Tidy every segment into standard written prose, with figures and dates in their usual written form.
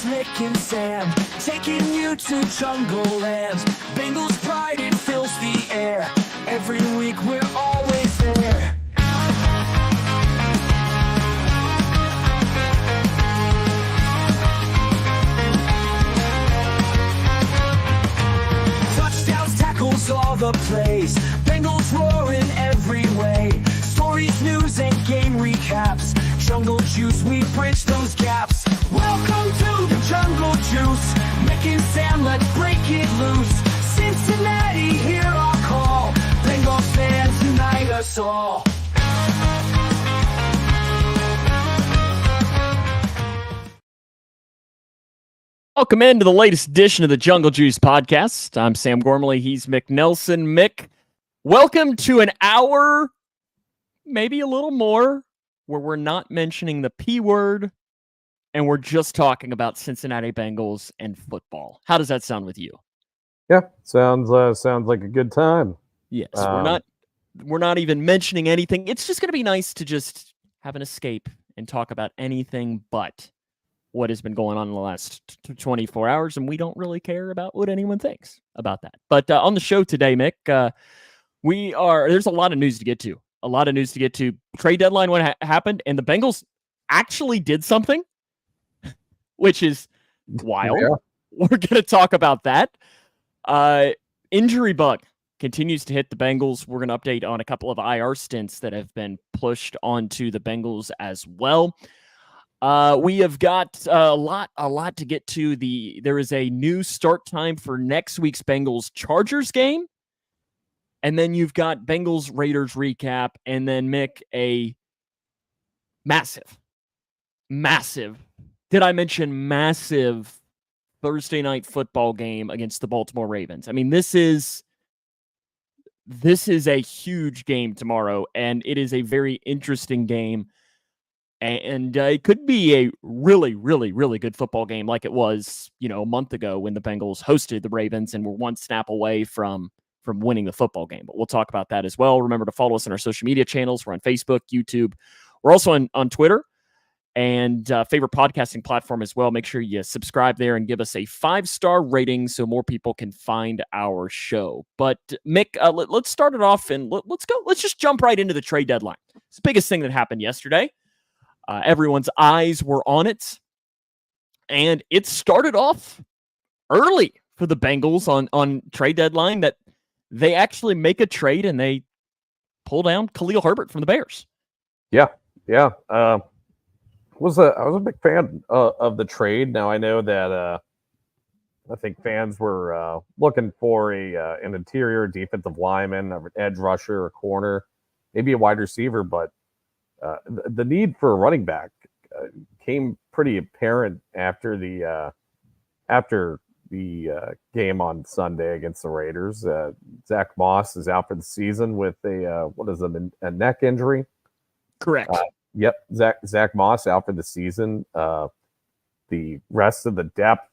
Mick and Sam, taking you to Jungle Land. Bengals pride, it fills the air. Every week we're always there. Touchdowns, tackles, all the plays. Bengals roaring every way. Stories, news, and game recaps. Jungle Juice, we bridge those gaps. Welcome to the Jungle Juice. Mick and Sam, let's break it loose. Cincinnati, hear our call. Bengals fans, unite us all. Welcome into the latest edition of the Jungle Juice podcast. I'm Sam Gormley. He's Mick Nelson. Mick, welcome to an hour, maybe a little more, where we're not mentioning the P word and we're just talking about Cincinnati Bengals and football. How does that sound with you? Yeah, sounds like a good time. Yes, we're not even mentioning anything. It's just going to be nice to just have an escape and talk about anything but what has been going on in the last 24 hours, and we don't really care about what anyone thinks about that. But on the show today, Mick, there's a lot of news to get to. Trade deadline when happened, and the Bengals actually did something, which is wild. Yeah. We're going to talk about that. Injury bug continues to hit the Bengals. We're going to update on a couple of IR stints that have been pushed onto the Bengals as well. We have got a lot to get to. There is a new start time for next week's Bengals-Chargers game. And then you've got Bengals-Raiders recap. And then, Mick, a massive, did I mention massive Thursday night football game against the Baltimore Ravens? I mean, this is a huge game tomorrow, and it is a very interesting game. And it could be a really, really, really good football game like it was, a month ago when the Bengals hosted the Ravens and were one snap away from winning the football game. But we'll talk about that as well. Remember to follow us on our social media channels. We're on Facebook, YouTube. We're also on Twitter and favorite podcasting platform as well. Make sure you subscribe there and give us a 5-star rating so more people can find our show. But Mick, let's start it off and let's go. Let's just jump right into the trade deadline. It's the biggest thing that happened yesterday. Everyone's eyes were on it, and it started off early for the Bengals on trade deadline that they actually make a trade and they pull down Khalil Herbert from the Bears. Yeah. I was a big fan of the trade. Now I know that I think fans were looking for an interior defensive lineman, an edge rusher, a corner, maybe a wide receiver, but the need for a running back came pretty apparent after the game on Sunday against the Raiders. Zach Moss is out for the season with a neck injury. Correct. Yep, Zach Moss out for the season. The rest of the depth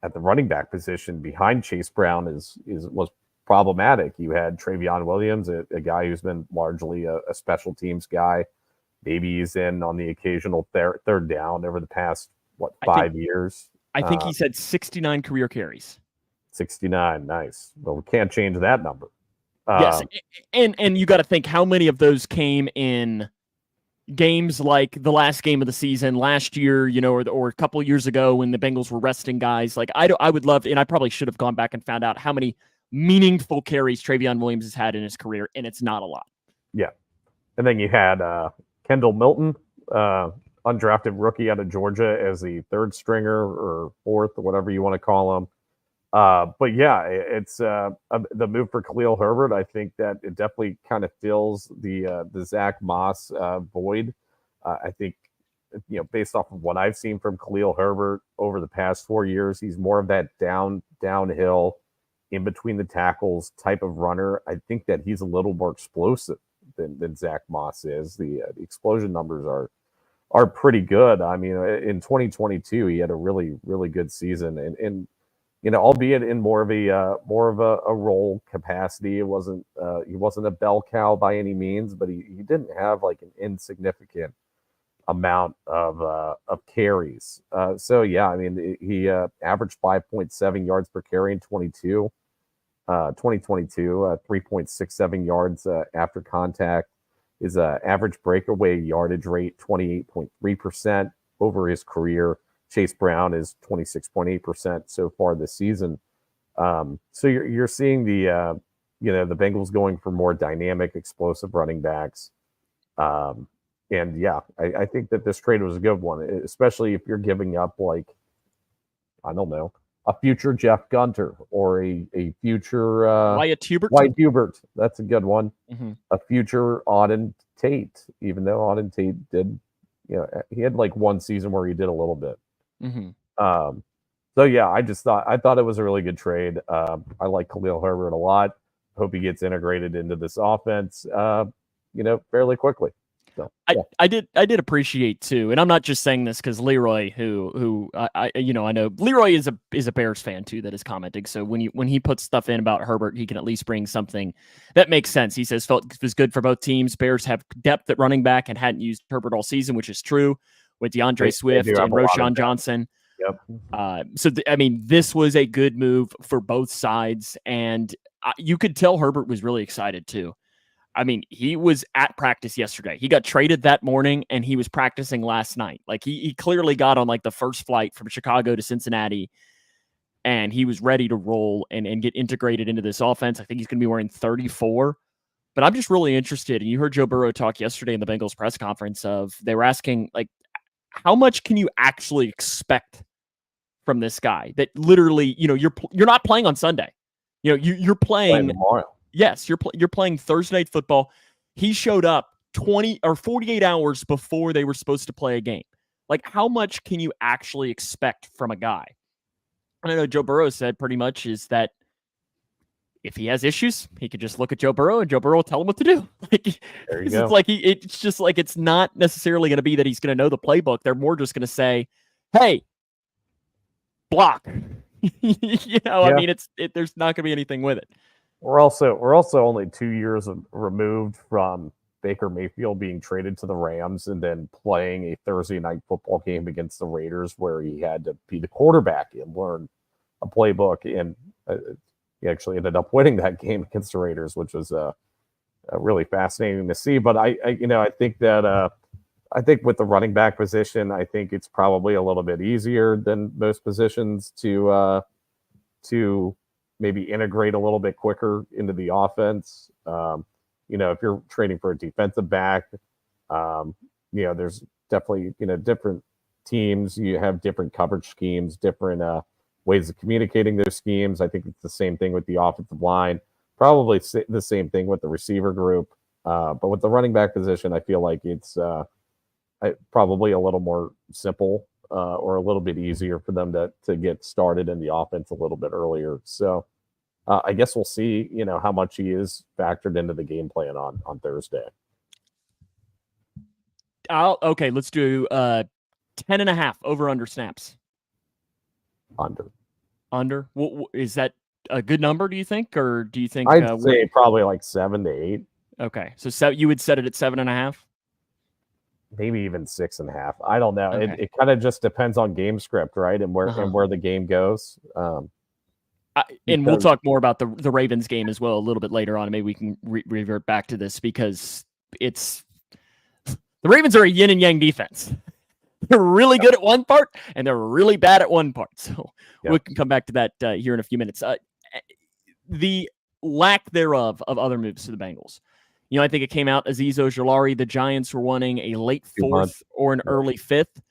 at the running back position behind Chase Brown was problematic. You had Travion Williams, a guy who's been largely a special teams guy. Maybe he's in on the occasional third down over the past 5 years. I think he's had 69 career carries. 69, nice. Well, we can't change that number. Yes, and you got to think how many of those came in games like the last game of the season last year, or a couple of years ago when the Bengals were resting guys. Like I would love, and I probably should have gone back and found out how many meaningful carries Travion Williams has had in his career, and it's not a lot. Yeah, and then you had Kendall Milton, undrafted rookie out of Georgia, as the third stringer or fourth or whatever you want to call him. But yeah, it's the move for Khalil Herbert. I think that it definitely kind of fills the Zach Moss void. I think, based off of what I've seen from Khalil Herbert over the past 4 years, he's more of that downhill, in between the tackles type of runner. I think that he's a little more explosive than Zach Moss is. The explosion numbers are pretty good. I mean, in 2022, he had a really, really good season, and albeit in more of a role capacity. He wasn't a bell cow by any means, but he didn't have like an insignificant amount of carries. So yeah, I mean, he averaged 5.7 yards per carry in 2022, 3.67 yards after contact. His average breakaway yardage rate 28.3% over his career. Chase Brown is 26.8% so far this season. So you're seeing the the Bengals going for more dynamic, explosive running backs. And yeah, I think that this trade was a good one, especially if you're giving up, like, I don't know, a future Jeff Gunter or a future Wyatt Hubert. White Hubert. That's a good one. Mm-hmm. A future Auden Tate, even though Auden Tate did, he had like one season where he did a little bit. Mm-hmm. So yeah, I thought it was a really good trade. I like Khalil Herbert a lot. Hope he gets integrated into this offense, fairly quickly. So, yeah. I did appreciate too, and I'm not just saying this because Leroy, who I know Leroy is a Bears fan too that is commenting. So when he puts stuff in about Herbert, he can at least bring something that makes sense. He says felt it was good for both teams. Bears have depth at running back and hadn't used Herbert all season, which is true with DeAndre Swift and Roschon Johnson. Yep. This was a good move for both sides, and you could tell Herbert was really excited too. I mean, he was at practice yesterday. He got traded that morning, and he was practicing last night. Like, he clearly got on, like, the first flight from Chicago to Cincinnati, and he was ready to roll and get integrated into this offense. I think he's going to be wearing 34. But I'm just really interested, and you heard Joe Burrow talk yesterday in the Bengals press conference they were asking, like, how much can you actually expect from this guy that literally, you're not playing on Sunday. You're playing tomorrow. Yes, you're playing Thursday night football. He showed up 20 or 48 hours before they were supposed to play a game. Like, how much can you actually expect from a guy? And I know Joe Burrow said pretty much is that if he has issues, he could just look at Joe Burrow and Joe Burrow will tell him what to do. Like, there you go. It's just like it's not necessarily going to be that he's going to know the playbook. They're more just going to say, "Hey, block." I mean, there's not going to be anything with it. We're also only 2 years removed from Baker Mayfield being traded to the Rams and then playing a Thursday night football game against the Raiders where he had to be the quarterback and learn a playbook. And he actually ended up winning that game against the Raiders, which was really fascinating to see. But I think that I think with the running back position, I think it's probably a little bit easier than most positions to maybe integrate a little bit quicker into the offense. If you're trading for a defensive back, there's definitely, different teams. You have different coverage schemes, different ways of communicating those schemes. I think it's the same thing with the offensive line, probably the same thing with the receiver group. But with the running back position, I feel like it's probably a little more simple or a little bit easier for them to get started in the offense a little bit earlier. So I guess we'll see, how much he is factored into the game plan on Thursday. Okay, let's do 10.5 over under snaps. Under. Is that a good number, do you think? Or do you think I'd say probably like 7 to 8. Okay. So you would set it at 7.5? Maybe even 6.5. I don't know. Okay. It kind of just depends on game script, right? And where the game goes. And we'll talk more about the Ravens game as well a little bit later on. Maybe we can revert back to this because the Ravens are a yin and yang defense. They're really good at one part and they're really bad at one part. So we can come back to that here in a few minutes. The lack thereof of other moves to the Bengals. I think it came out Azeez Ojulari. The Giants were wanting a late 4th or an early 5th.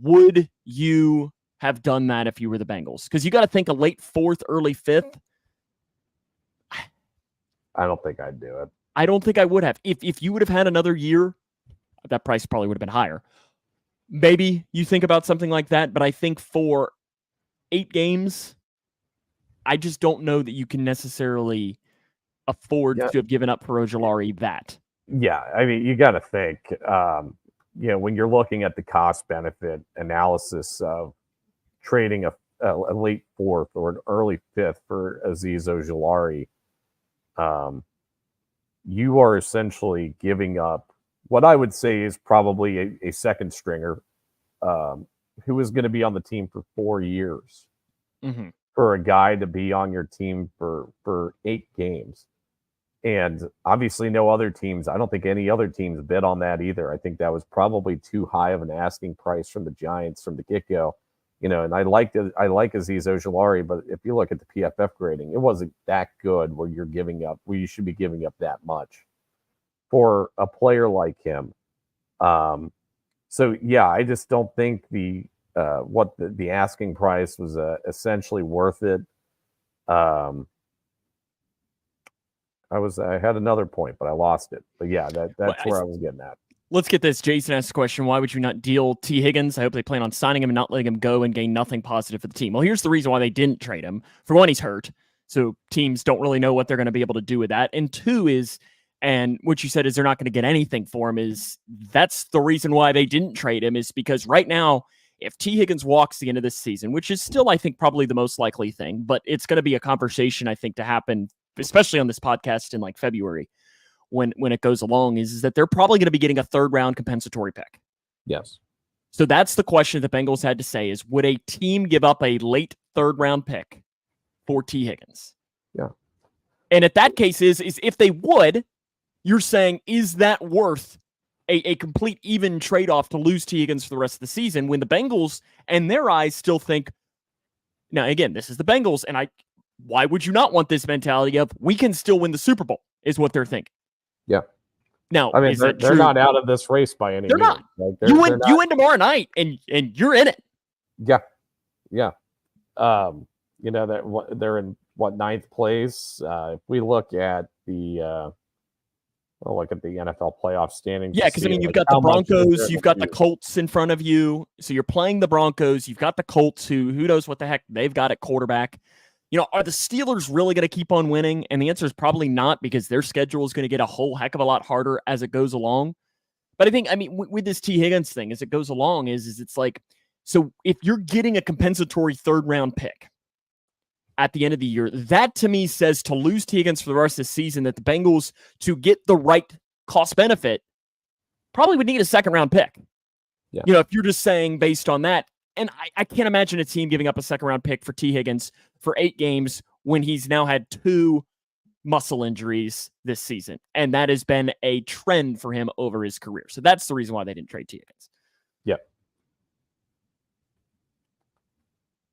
Would you have done that if you were the Bengals? Because you got to think a late 4th, early 5th. I don't think I'd do it. I don't think I would have. If you would have had another year, that price probably would have been higher. Maybe you think about something like that, but I think for 8 games, I just don't know that you can necessarily afford to have given up for Ojulari that. Yeah, I mean, you got to think, when you're looking at the cost-benefit analysis of trading a late 4th or an early 5th for Azeez Ojulari, you are essentially giving up what I would say is probably a second stringer who is going to be on the team for 4 years. Mm-hmm. For a guy to be on your team for 8 games. And obviously no other teams, I don't think any other teams bid on that either. I think that was probably too high of an asking price from the Giants from the get-go. And I like Azeez Ojulari, but if you look at the PFF grading, it wasn't that good where you should be giving up that much for a player like him. So yeah, I just don't think the asking price was essentially worth it. I had another point, but I lost it. But yeah, that's where I was getting at. Let's get this. Jason asked a question. Why would you not deal T. Higgins? I hope they plan on signing him and not letting him go and gain nothing positive for the team. Well, here's the reason why they didn't trade him. For one, he's hurt. So teams don't really know what they're going to be able to do with that. And two is, and what you said is they're not going to get anything for him, is that's the reason why they didn't trade him, is because right now, if T. Higgins walks the end of this season, which is still, I think, probably the most likely thing, but it's going to be a conversation, I think, to happen, especially on this podcast in like February, when it goes along, is that they're probably going to be getting a 3rd round compensatory pick. Yes. So that's the question the Bengals had to say, is would a team give up a late 3rd round pick for T. Higgins? Yeah. And at that case is if they would, you're saying, is that worth a complete even trade-off to lose T. Higgins for the rest of the season, when the Bengals and their eyes still think, now again, this is the Bengals, and why would you not want this mentality of we can still win the Super Bowl, is what they're thinking. Yeah. Now, I mean, they're not out of this race by any means. Not. Like, you win tomorrow night, and you're in it. Yeah. Yeah. That they're in 9th place. If we look at the NFL playoff standings. Yeah, because you've got the Broncos, you've got the Colts in front of you. So you're playing the Broncos. You've got the Colts, who knows what the heck they've got at quarterback. Are the Steelers really going to keep on winning? And the answer is probably not, because their schedule is going to get a whole heck of a lot harder as it goes along. But I think, with this T. Higgins thing, as it goes along, is it's like, so if you're getting a compensatory 3rd round pick at the end of the year, that to me says to lose T. Higgins for the rest of the season, that the Bengals, to get the right cost benefit, probably would need a 2nd round pick. Yeah. If you're just saying based on that, and I can't imagine a team giving up a 2nd round pick for T. Higgins for 8 games when he's now had 2 muscle injuries this season. And that has been a trend for him over his career. So that's the reason why they didn't trade T. Higgins. Yep.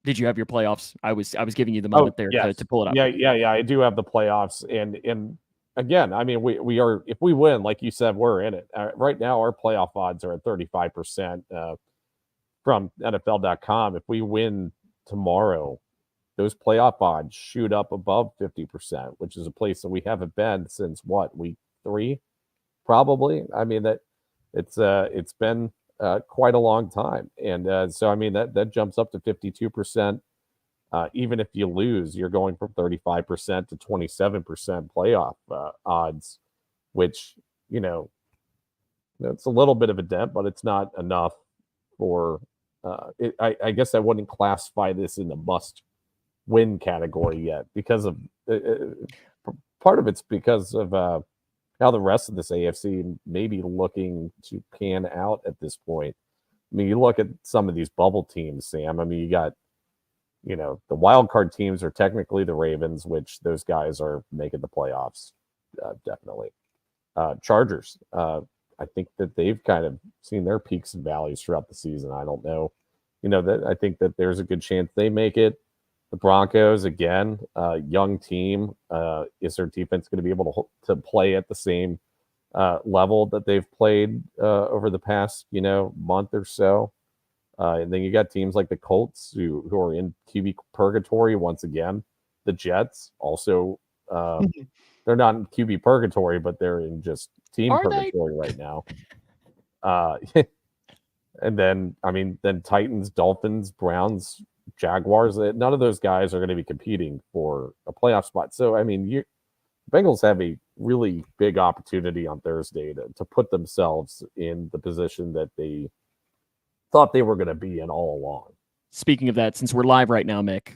Did you have your playoffs? I was giving you the moment to pull it up. Yeah. I do have the playoffs. And again, we are, if we win, like you said, we're in it. Right now, our playoff odds are at 35%. From NFL.com, if we win tomorrow, those playoff odds shoot up above 50%, which is a place that we haven't been since week 3, probably. That it's been quite a long time, and so that jumps up to 52%. Even if you lose, you're going from 35% to 27% playoff odds, which it's a little bit of a dent, but it's not enough for. I guess I wouldn't classify this in the must-win category yet, because of part of it's because of how the rest of this AFC may be looking to pan out at this point. You look at some of these bubble teams, Sam. You got, the wild card teams are technically the Ravens, which those guys are making the playoffs, definitely. Chargers. I think that they've kind of seen their peaks and valleys throughout the season. I don't know. That I think that there's a good chance they make it. The Broncos, again, young team. Is their defense going to be able to play at the same level that they've played over the past, month or so? And then you got teams like the Colts who are in QB purgatory once again. The Jets also, they're not in QB purgatory, but they're in just team purgatory right now. And then, then Titans, Dolphins, Browns, Jaguars. None of those guys are going to be competing for a playoff spot. So, Bengals have a really big opportunity on Thursday to put themselves in the position that they thought they were going to be in all along. Speaking of that, since we're live right now, Mick,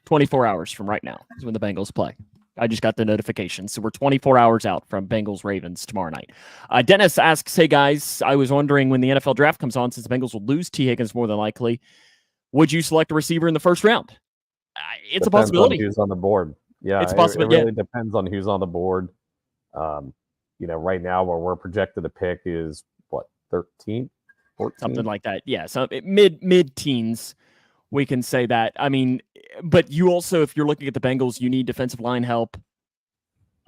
24 hours from right now is when the Bengals play. I just got the notification. So we're 24 hours out from Bengals Ravens tomorrow night. Dennis asks, hey guys, I was wondering when the NFL draft comes on, since the Bengals will lose T. Higgins more than likely, would you select a receiver in the first round? It's a possibility. On who's on the board. Yeah, it's possible. It really depends on who's on the board. Right now where we're projected to pick is what, 13, 14? Something like that. Yeah, so mid teens. We can say that. I mean, but you also, if you're looking at the Bengals, you need defensive line help.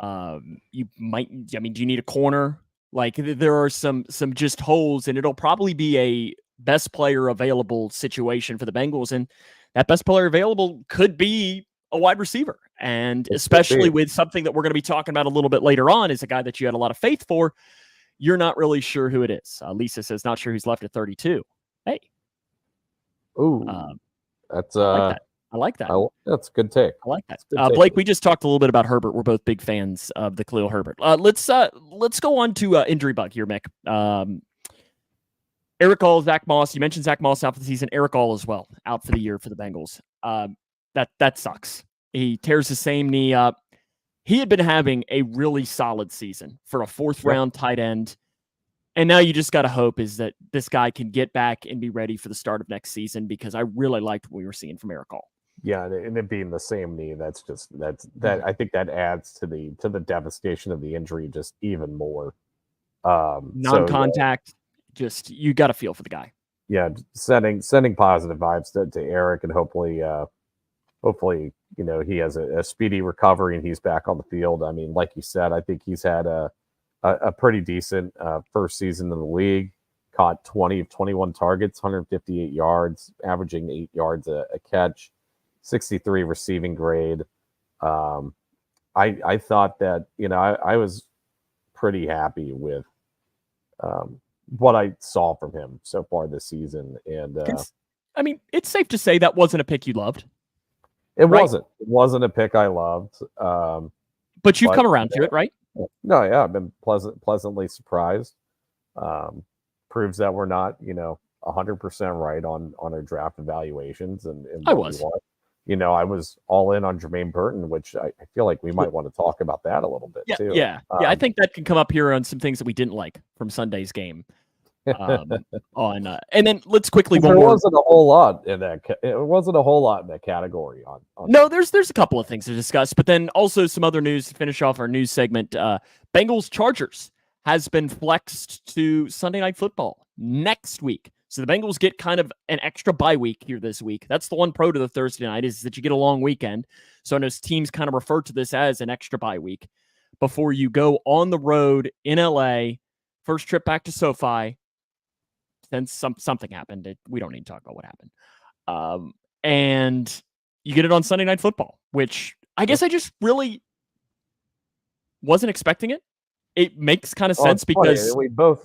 You might, do you need a corner? Like, there are some just holes, and it'll probably be a best player available situation for the Bengals. And that best player available could be a wide receiver. And especially with something that we're going to be talking about a little bit later on, is a guy that you had a lot of faith for. You're not really sure who it is. Lisa says, not sure who's left at 32. Hey. Ooh. That's I like that. That's a good take. I like that. Blake, we just talked a little bit about Herbert. We're both big fans of the Khalil Herbert. Let's go on to injury bug here, Mick. Eric All, Zach Moss. You mentioned Zach Moss out for the season. Eric All as well, out for the year for the Bengals. That sucks. He tears the same knee up. He had been having a really solid season for a fourth round tight end. And now you just got to hope is that this guy can get back and be ready for the start of next season, because I really liked what we were seeing from Eric All. Yeah, and it being the same knee, that I think that adds to the devastation of the injury just even more. Non-contact, just you got to feel for the guy. Yeah, sending positive vibes to Eric, and hopefully he has a speedy recovery and he's back on the field. I mean, like you said, I think he's had a pretty decent first season in the league. Caught 20 of 21 targets, 158 yards, averaging 8 yards a catch, 63 receiving grade. I thought that, I was pretty happy with what I saw from him so far this season. And I mean, it's safe to say that wasn't a pick you loved. It wasn't a pick I loved. But you've come around to it, right? No, yeah, I've been pleasantly surprised. Proves that we're not, 100% right on our draft evaluations. And I was. I was all in on Jermaine Burton, which I feel like we might want to talk about that a little bit too. Yeah, I think that can come up here on some things that we didn't like from Sunday's game. And then let's quickly. Wasn't a whole lot in that. It wasn't a whole lot in that category. No, there's a couple of things to discuss, but then also some other news to finish off our news segment. Bengals Chargers has been flexed to Sunday Night Football next week. So the Bengals get kind of an extra bye week here this week. That's the one pro to the Thursday night, is that you get a long weekend. So I know teams kind of refer to this as an extra bye week before you go on the road in LA. First trip back to SoFi. Then something happened. We don't need to talk about what happened. And you get it on Sunday Night Football, which I guess I just really wasn't expecting it. It makes kind of sense because we both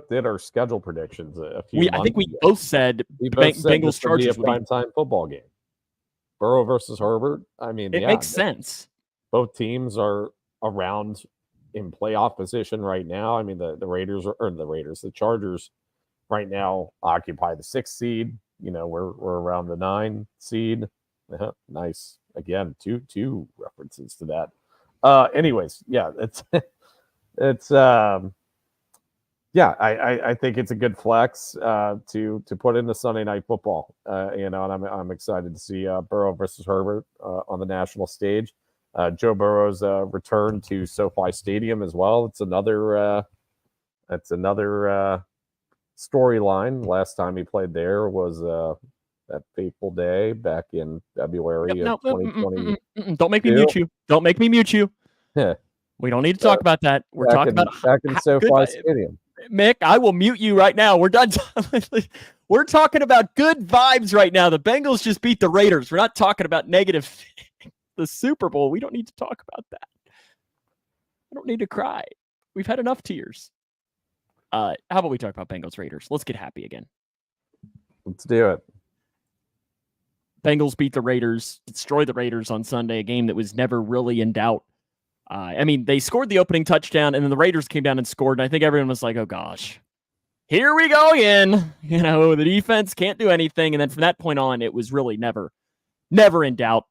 did our schedule predictions a few months I think we both said Bengals Chargers would be a primetime football game. Burrow versus Herbert. I mean, it makes sense. Both teams are around in playoff position right now. I mean, the Chargers right now occupy the 6th seed. We're around the 9 seed. Nice. Again, two references to that. Anyways, yeah, I think it's a good flex to put in the Sunday Night Football. And I'm excited to see Burrow versus Herbert on the national stage. Joe Burrow's return to SoFi Stadium as well. It's another storyline. Last time he played there was that fateful day back in February of 2020. Don't make me mute you. Don't make me mute you. We don't need to talk about that. We're talking about back in SoFi Stadium. Mick, I will mute you right now. We're done. We're talking about good vibes right now. The Bengals just beat the Raiders. We're not talking about negative. The Super Bowl. We don't need to talk about that. I don't need to cry. We've had enough tears. How about we talk about Bengals Raiders? Let's get happy again. Let's do it. Bengals beat the Raiders, destroyed the Raiders on Sunday, a game that was never really in doubt. They scored the opening touchdown, and then the Raiders came down and scored, and I think everyone was like, oh, gosh. Here we go again. The defense can't do anything, and then from that point on, it was really never in doubt.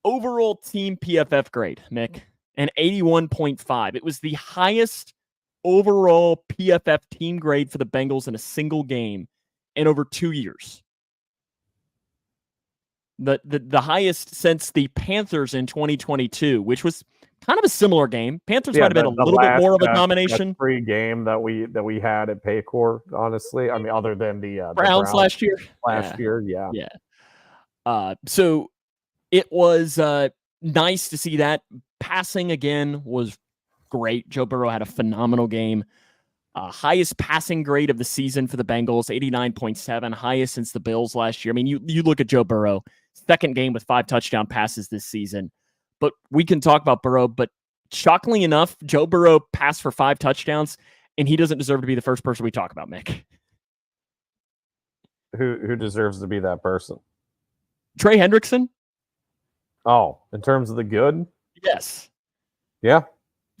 overall team PFF grade, Mick, an 81.5. It was the highest overall PFF team grade for the Bengals in a single game in over 2 years. The highest since the Panthers in 2022, which was kind of a similar game. Panthers might have been a little bit more of a domination. Free game that we had at Paycor, honestly. I mean, other than the Browns last year. Yeah. So it was nice to see that. Passing again was great. Joe Burrow had a phenomenal game. Highest passing grade of the season for the Bengals, 89.7, highest since the Bills last year. I mean, you look at Joe Burrow, second game with 5 touchdown passes this season. But we can talk about Burrow, but shockingly enough, Joe Burrow passed for 5 touchdowns, and he doesn't deserve to be the first person we talk about, Mick. Who deserves to be that person? Trey Hendrickson? Oh, in terms of the good? Yes. Yeah.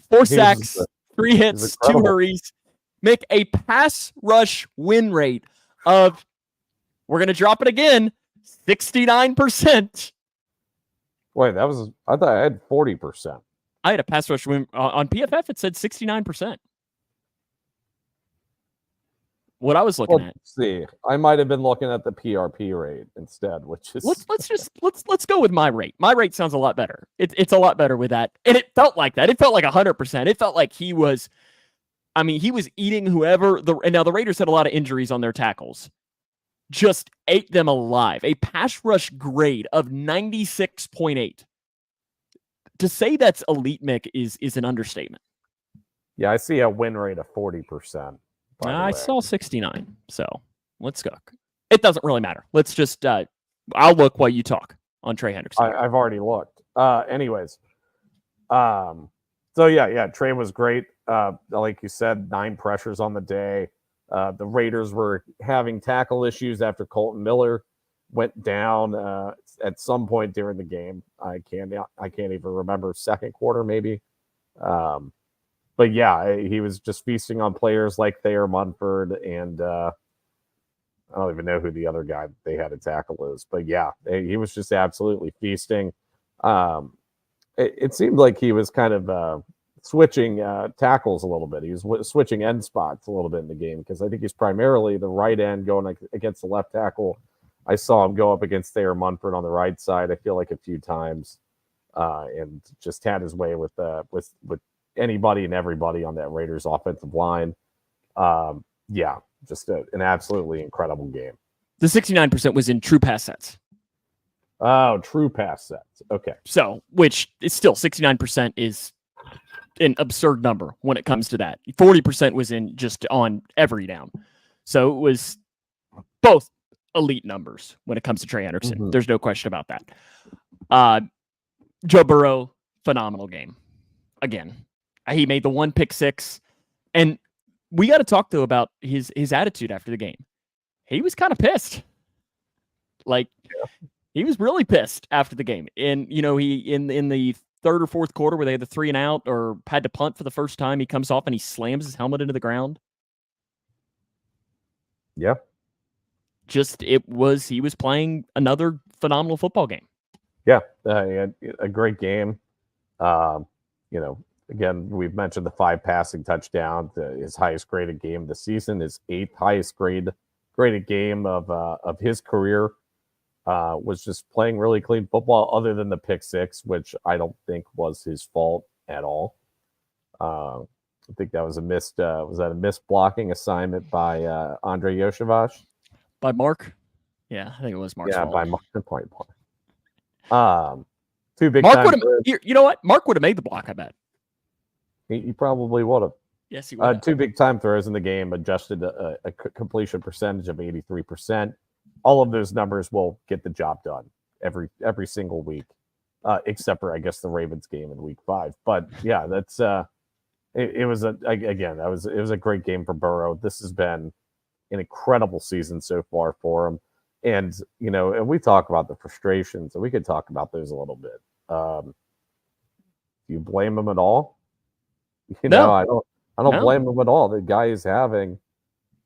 4 sacks, 3 hits, 2 hurries. Make a pass rush win rate of, we're going to drop it again, 69%. Wait, I thought I had 40%. I had a pass rush win on PFF. It said 69%. What I was looking at. See, I might have been looking at the PRP rate instead, which is let's go with my rate. My rate sounds a lot better. It's a lot better with that, and it felt like that. It felt like 100%. It felt like he was eating whoever. And now the Raiders had a lot of injuries on their tackles. Just ate them alive. A pass rush grade of 96.8. To say that's elite, Mick, is an understatement. Yeah, I see a win rate of 40%. I saw 69. So let's go. It doesn't really matter. Let's just I'll look while you talk on Trey Hendrickson. I've already looked. Anyways. So yeah, Trey was great. Like you said, 9 pressures on the day. The Raiders were having tackle issues after Colton Miller went down at some point during the game. I can't even remember, second quarter maybe. But yeah, he was just feasting on players like Thayer Munford, and I don't even know who the other guy they had to tackle is. But yeah, he was just absolutely feasting. It seemed like he was kind of switching tackles a little bit. He was switching end spots a little bit in the game, because I think he's primarily the right end going against the left tackle. I saw him go up against Thayer Munford on the right side, I feel like, a few times, and just had his way with anybody and everybody on that Raiders offensive line. Yeah, just an absolutely incredible game. The 69% was in true pass sets. Oh, true pass sets. Okay. So, which is still 69% is an absurd number when it comes to that. 40% was in just on every down. So it was both elite numbers when it comes to Trey Hendrickson. Mm-hmm. There's no question about that. Joe Burrow, phenomenal game. Again, he made the 1 pick 6, and we got to talk though about his attitude after the game. He was kind of pissed. He was really pissed after the game. And he in the third or fourth quarter where they had the 3 and out or had to punt for the first time, he comes off and he slams his helmet into the ground. Yeah. He was playing another phenomenal football game. Yeah, he had a great game. Again, we've mentioned the 5 passing touchdowns, his highest graded game of the season, his 8th highest graded game of his career. Was just playing really clean football, other than the pick 6, which I don't think was his fault at all. I think that was a missed blocking assignment by Andre Yoshevach? By Mark? Yeah, I think it was Mark's fault. By Mark. 2 big Mark would have. You know what? Mark would have made the block, I bet. He probably would have. Yes, he would have. 2 big time throws in the game, adjusted a completion percentage of 83%. All of those numbers will get the job done every single week, except for, I guess, the Ravens game in week 5. But yeah, that's it was a great game for Burrow. This has been an incredible season so far for him. And, and we talk about the frustrations, and we could talk about those a little bit. Do you blame him at all? No. I don't blame him at all. The guy is having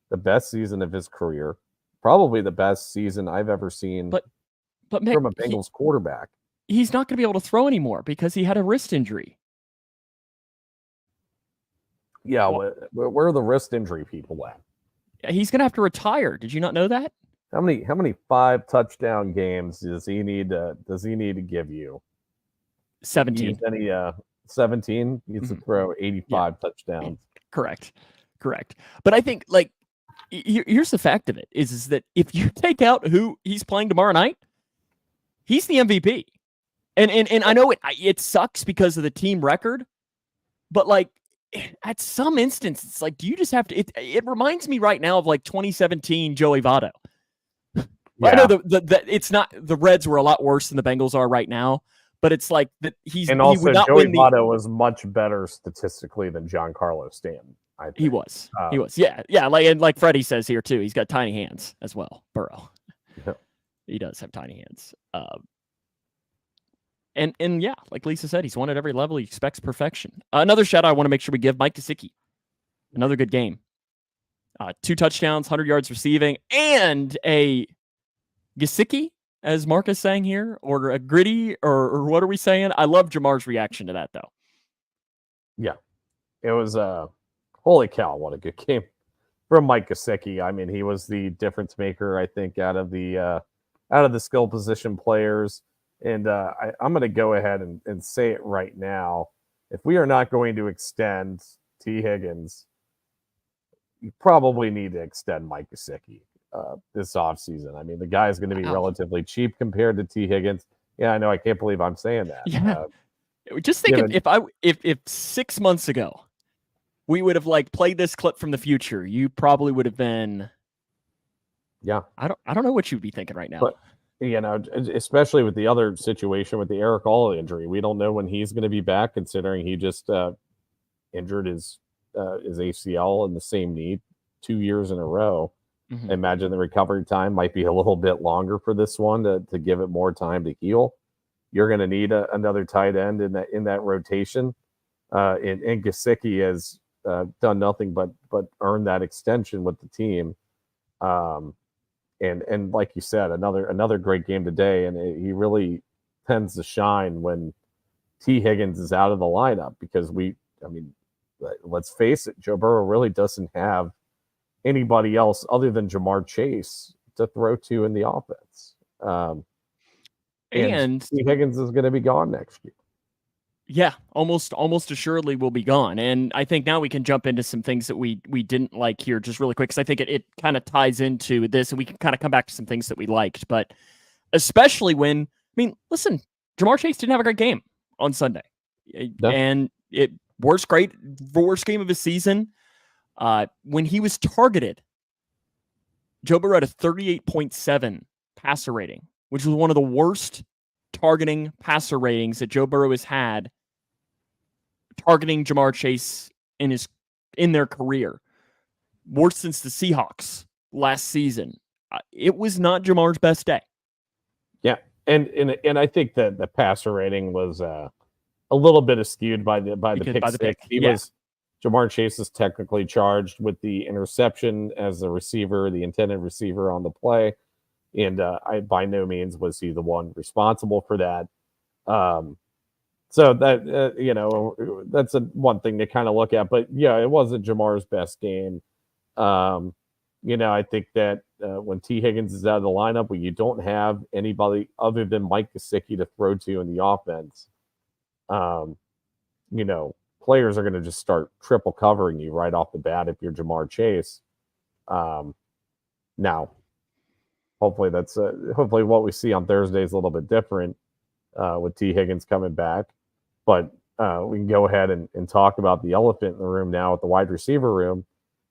the best season of his career, probably the best season I've ever seen but Mick, from a Bengals quarterback. he's not going to be able to throw anymore because he had a wrist injury. Yeah, where are the wrist injury people at? He's going to have to retire. Did you not know that? How many 5 touchdown games does he need to give you? 17. 17 needs to throw 85 touchdowns. Correct. But I think, like, here's the fact of it is that if you take out who he's playing tomorrow night, he's the MVP. And I know it sucks because of the team record, but like at some instance, it's like, do you just have to? It reminds me right now of like 2017 Joey Votto. Yeah. I know the it's not, the Reds were a lot worse than the Bengals are right now, but it's like that he would not Joey win Votto was much better statistically than Giancarlo Stanton. I think. He was. Yeah. Like Freddie says here too, he's got tiny hands as well. Burrow. Yeah. He does have tiny hands. And yeah, like Lisa said, he's won at every level. He expects perfection. Another shout out I want to make sure we give Mike Gesicki. Another good game. 2 touchdowns, 100 yards receiving, and a Gesicki, as Mark is saying here, or a gritty, or what are we saying? I love Jamar's reaction to that, though. Yeah. It was holy cow, what a good game from Mike Gesicki. I mean, he was the difference maker, I think, out of the skill position players. And I'm going to go ahead and say it right now. If we are not going to extend T. Higgins, you probably need to extend Mike Gesicki this offseason. I mean, the guy is going to be relatively cheap compared to T. Higgins. Yeah, I know. I can't believe I'm saying that. Yeah. Just think if 6 months ago we would have like played this clip from the future, you probably would have been. Yeah. I don't know what you'd be thinking right now. But, especially with the other situation with the Eric All injury, we don't know when he's going to be back, considering he just injured his ACL in the same knee 2 years in a row. Mm-hmm. I imagine the recovery time might be a little bit longer for this one to give it more time to heal. You're going to need another tight end in that rotation. And Gesicki has done nothing but earn that extension with the team. And like you said, another great game today, and he really tends to shine when T. Higgins is out of the lineup, because let's face it, Joe Burrow really doesn't have anybody else other than Jamar Chase to throw to in the offense. And T. Higgins is going to be gone next year. Yeah, almost assuredly will be gone. And I think now we can jump into some things that we didn't like here just really quick, because I think it kind of ties into this, and we can kind of come back to some things that we liked. But especially when, listen, Jamar Chase didn't have a great game on Sunday. No. And worst game of his season. When he was targeted, Joe Burrow had a 38.7 passer rating, which was one of the worst targeting passer ratings that Joe Burrow has had targeting Jamar Chase in their career. Worse since the Seahawks last season. It was not Jamar's best day. Yeah, and I think that the passer rating was a little bit skewed by the pick. Jamar Chase is technically charged with the interception as the receiver, the intended receiver on the play. And I by no means was he the one responsible for that. So that that's one thing to kind of look at. But yeah, it wasn't Jamar's best game. I think that when T. Higgins is out of the lineup, when you don't have anybody other than Mike Gesicki to throw to in the offense, players are going to just start triple covering you right off the bat if you're Jamar Chase. Now, hopefully what we see on Thursday is a little bit different with T. Higgins coming back. But we can go ahead and talk about the elephant in the room now at the wide receiver room,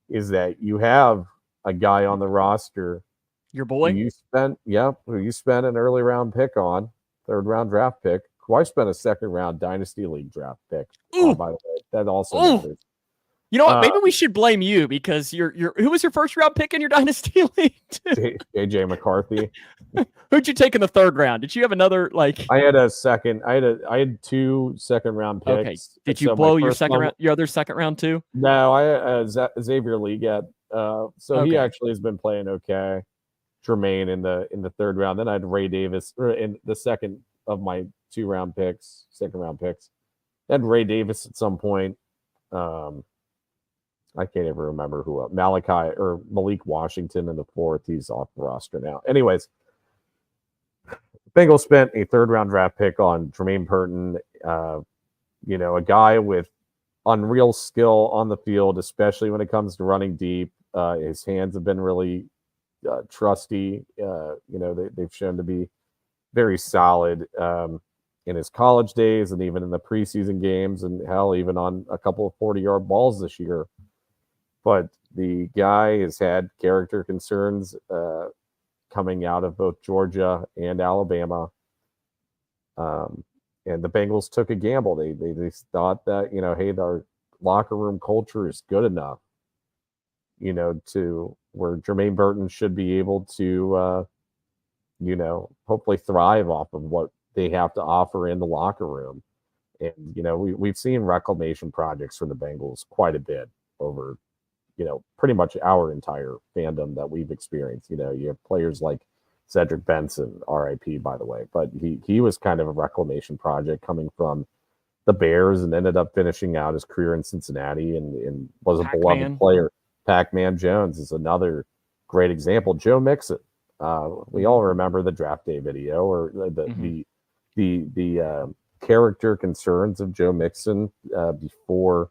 is that you have a guy on the roster. Your boy? Who you spent an early round pick on, 3rd round draft pick. Who I spent a 2nd round dynasty league draft pick. By the way, that also matters. You know what? Maybe we should blame you, because who was your 1st round pick in your dynasty league? JJ McCarthy. Who'd you take in the 3rd round? Did you have another I had 2 2nd round picks. Okay. Did you blow your other 2nd round too? No, I Xavier Leggett. He actually has been playing okay. Jermaine in the 3rd round. Then I had Ray Davis in the 2nd of my 2-round picks, 2nd-round picks. And Ray Davis at some point. I can't even remember who else. Malik Washington in the 4th. He's off the roster now. Anyways, Bengals spent a 3rd-round draft pick on Jermaine Burton, a guy with unreal skill on the field, especially when it comes to running deep. His hands have been really trusty. They've shown to be very solid in his college days and even in the preseason games, and hell, even on a couple of 40-yard balls this year. But the guy has had character concerns coming out of both Georgia and Alabama. And the Bengals took a gamble. They thought that, hey, our locker room culture is good enough, to where Jermaine Burton should be able to, hopefully thrive off of what they have to offer in the locker room. And, we've seen reclamation projects from the Bengals quite a bit over, pretty much our entire fandom that we've experienced. You have players like Cedric Benson, RIP, by the way, but he was kind of a reclamation project coming from the Bears and ended up finishing out his career in Cincinnati and was a beloved player. Pac-Man Jones is another great example. Joe Mixon. We all remember the draft day video or the character concerns of Joe Mixon before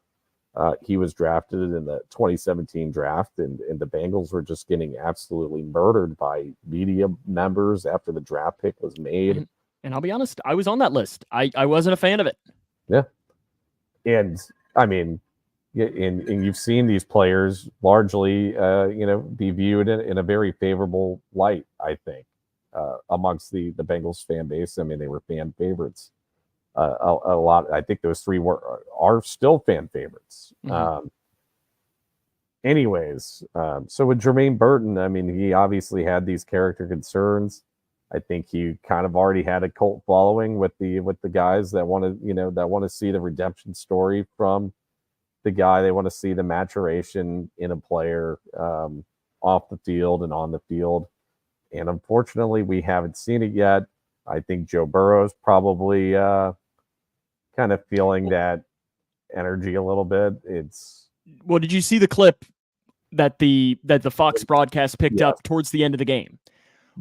he was drafted in the 2017 draft, and the Bengals were just getting absolutely murdered by media members after the draft pick was made. And I'll be honest, I was on that list. I wasn't a fan of it. Yeah. And I mean, and you've seen these players largely, be viewed in a very favorable light, I think, amongst the Bengals fan base. I mean, they were fan favorites. A lot. I think those 3 are still fan favorites. Anyways, so with Jermaine Burton, I mean, he obviously had these character concerns. I think he kind of already had a cult following with the guys that want to see the redemption story from the guy. They want to see the maturation in a player off the field and on the field. And unfortunately, we haven't seen it yet. I think Joe Burrow is probably kind of feeling that energy a little bit. Well, did you see the clip that the Fox broadcast picked up towards the end of the game?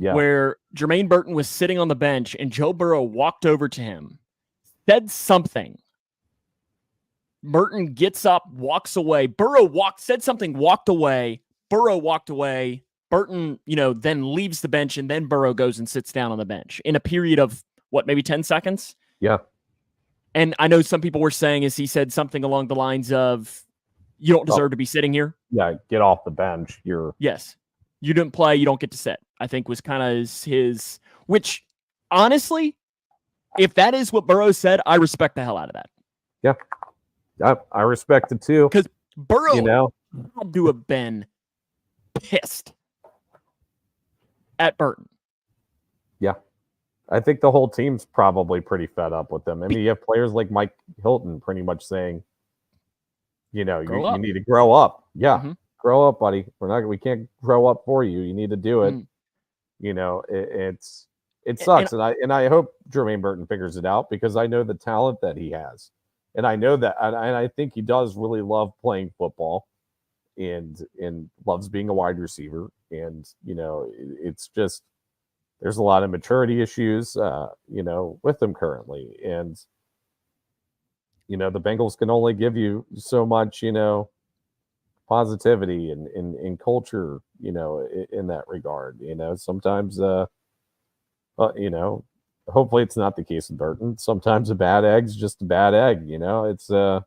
Yeah. Where Jermaine Burton was sitting on the bench and Joe Burrow walked over to him, said something. Burton gets up, walks away. Burrow said something, walked away. Burrow walked away. Burton, then leaves the bench, and then Burrow goes and sits down on the bench in a period of, maybe 10 seconds? Yeah. And I know some people were saying he said something along the lines of, you don't deserve to be sitting here. Yeah, get off the bench. Yes. You didn't play, you don't get to sit, I think was kind of his, which, honestly, if that is what Burrow said, I respect the hell out of that. Yeah. I respect it too. Because Burrow had to have been pissed at Burton. Yeah. I think the whole team's probably pretty fed up with them. I mean, you have players like Mike Hilton pretty much saying, you need to grow up. Yeah. Grow up, buddy. We can't grow up for you. You need to do it. It sucks. And I hope Jermaine Burton figures it out, because I know the talent that he has. And I know that, and I think he does really love playing football and loves being a wide receiver. And, it's just, there's a lot of maturity issues, with him currently. And, the Bengals can only give you so much, positivity and culture, in that regard. Sometimes, hopefully it's not the case with Burton. Sometimes a bad egg's just a bad egg, it's yeah.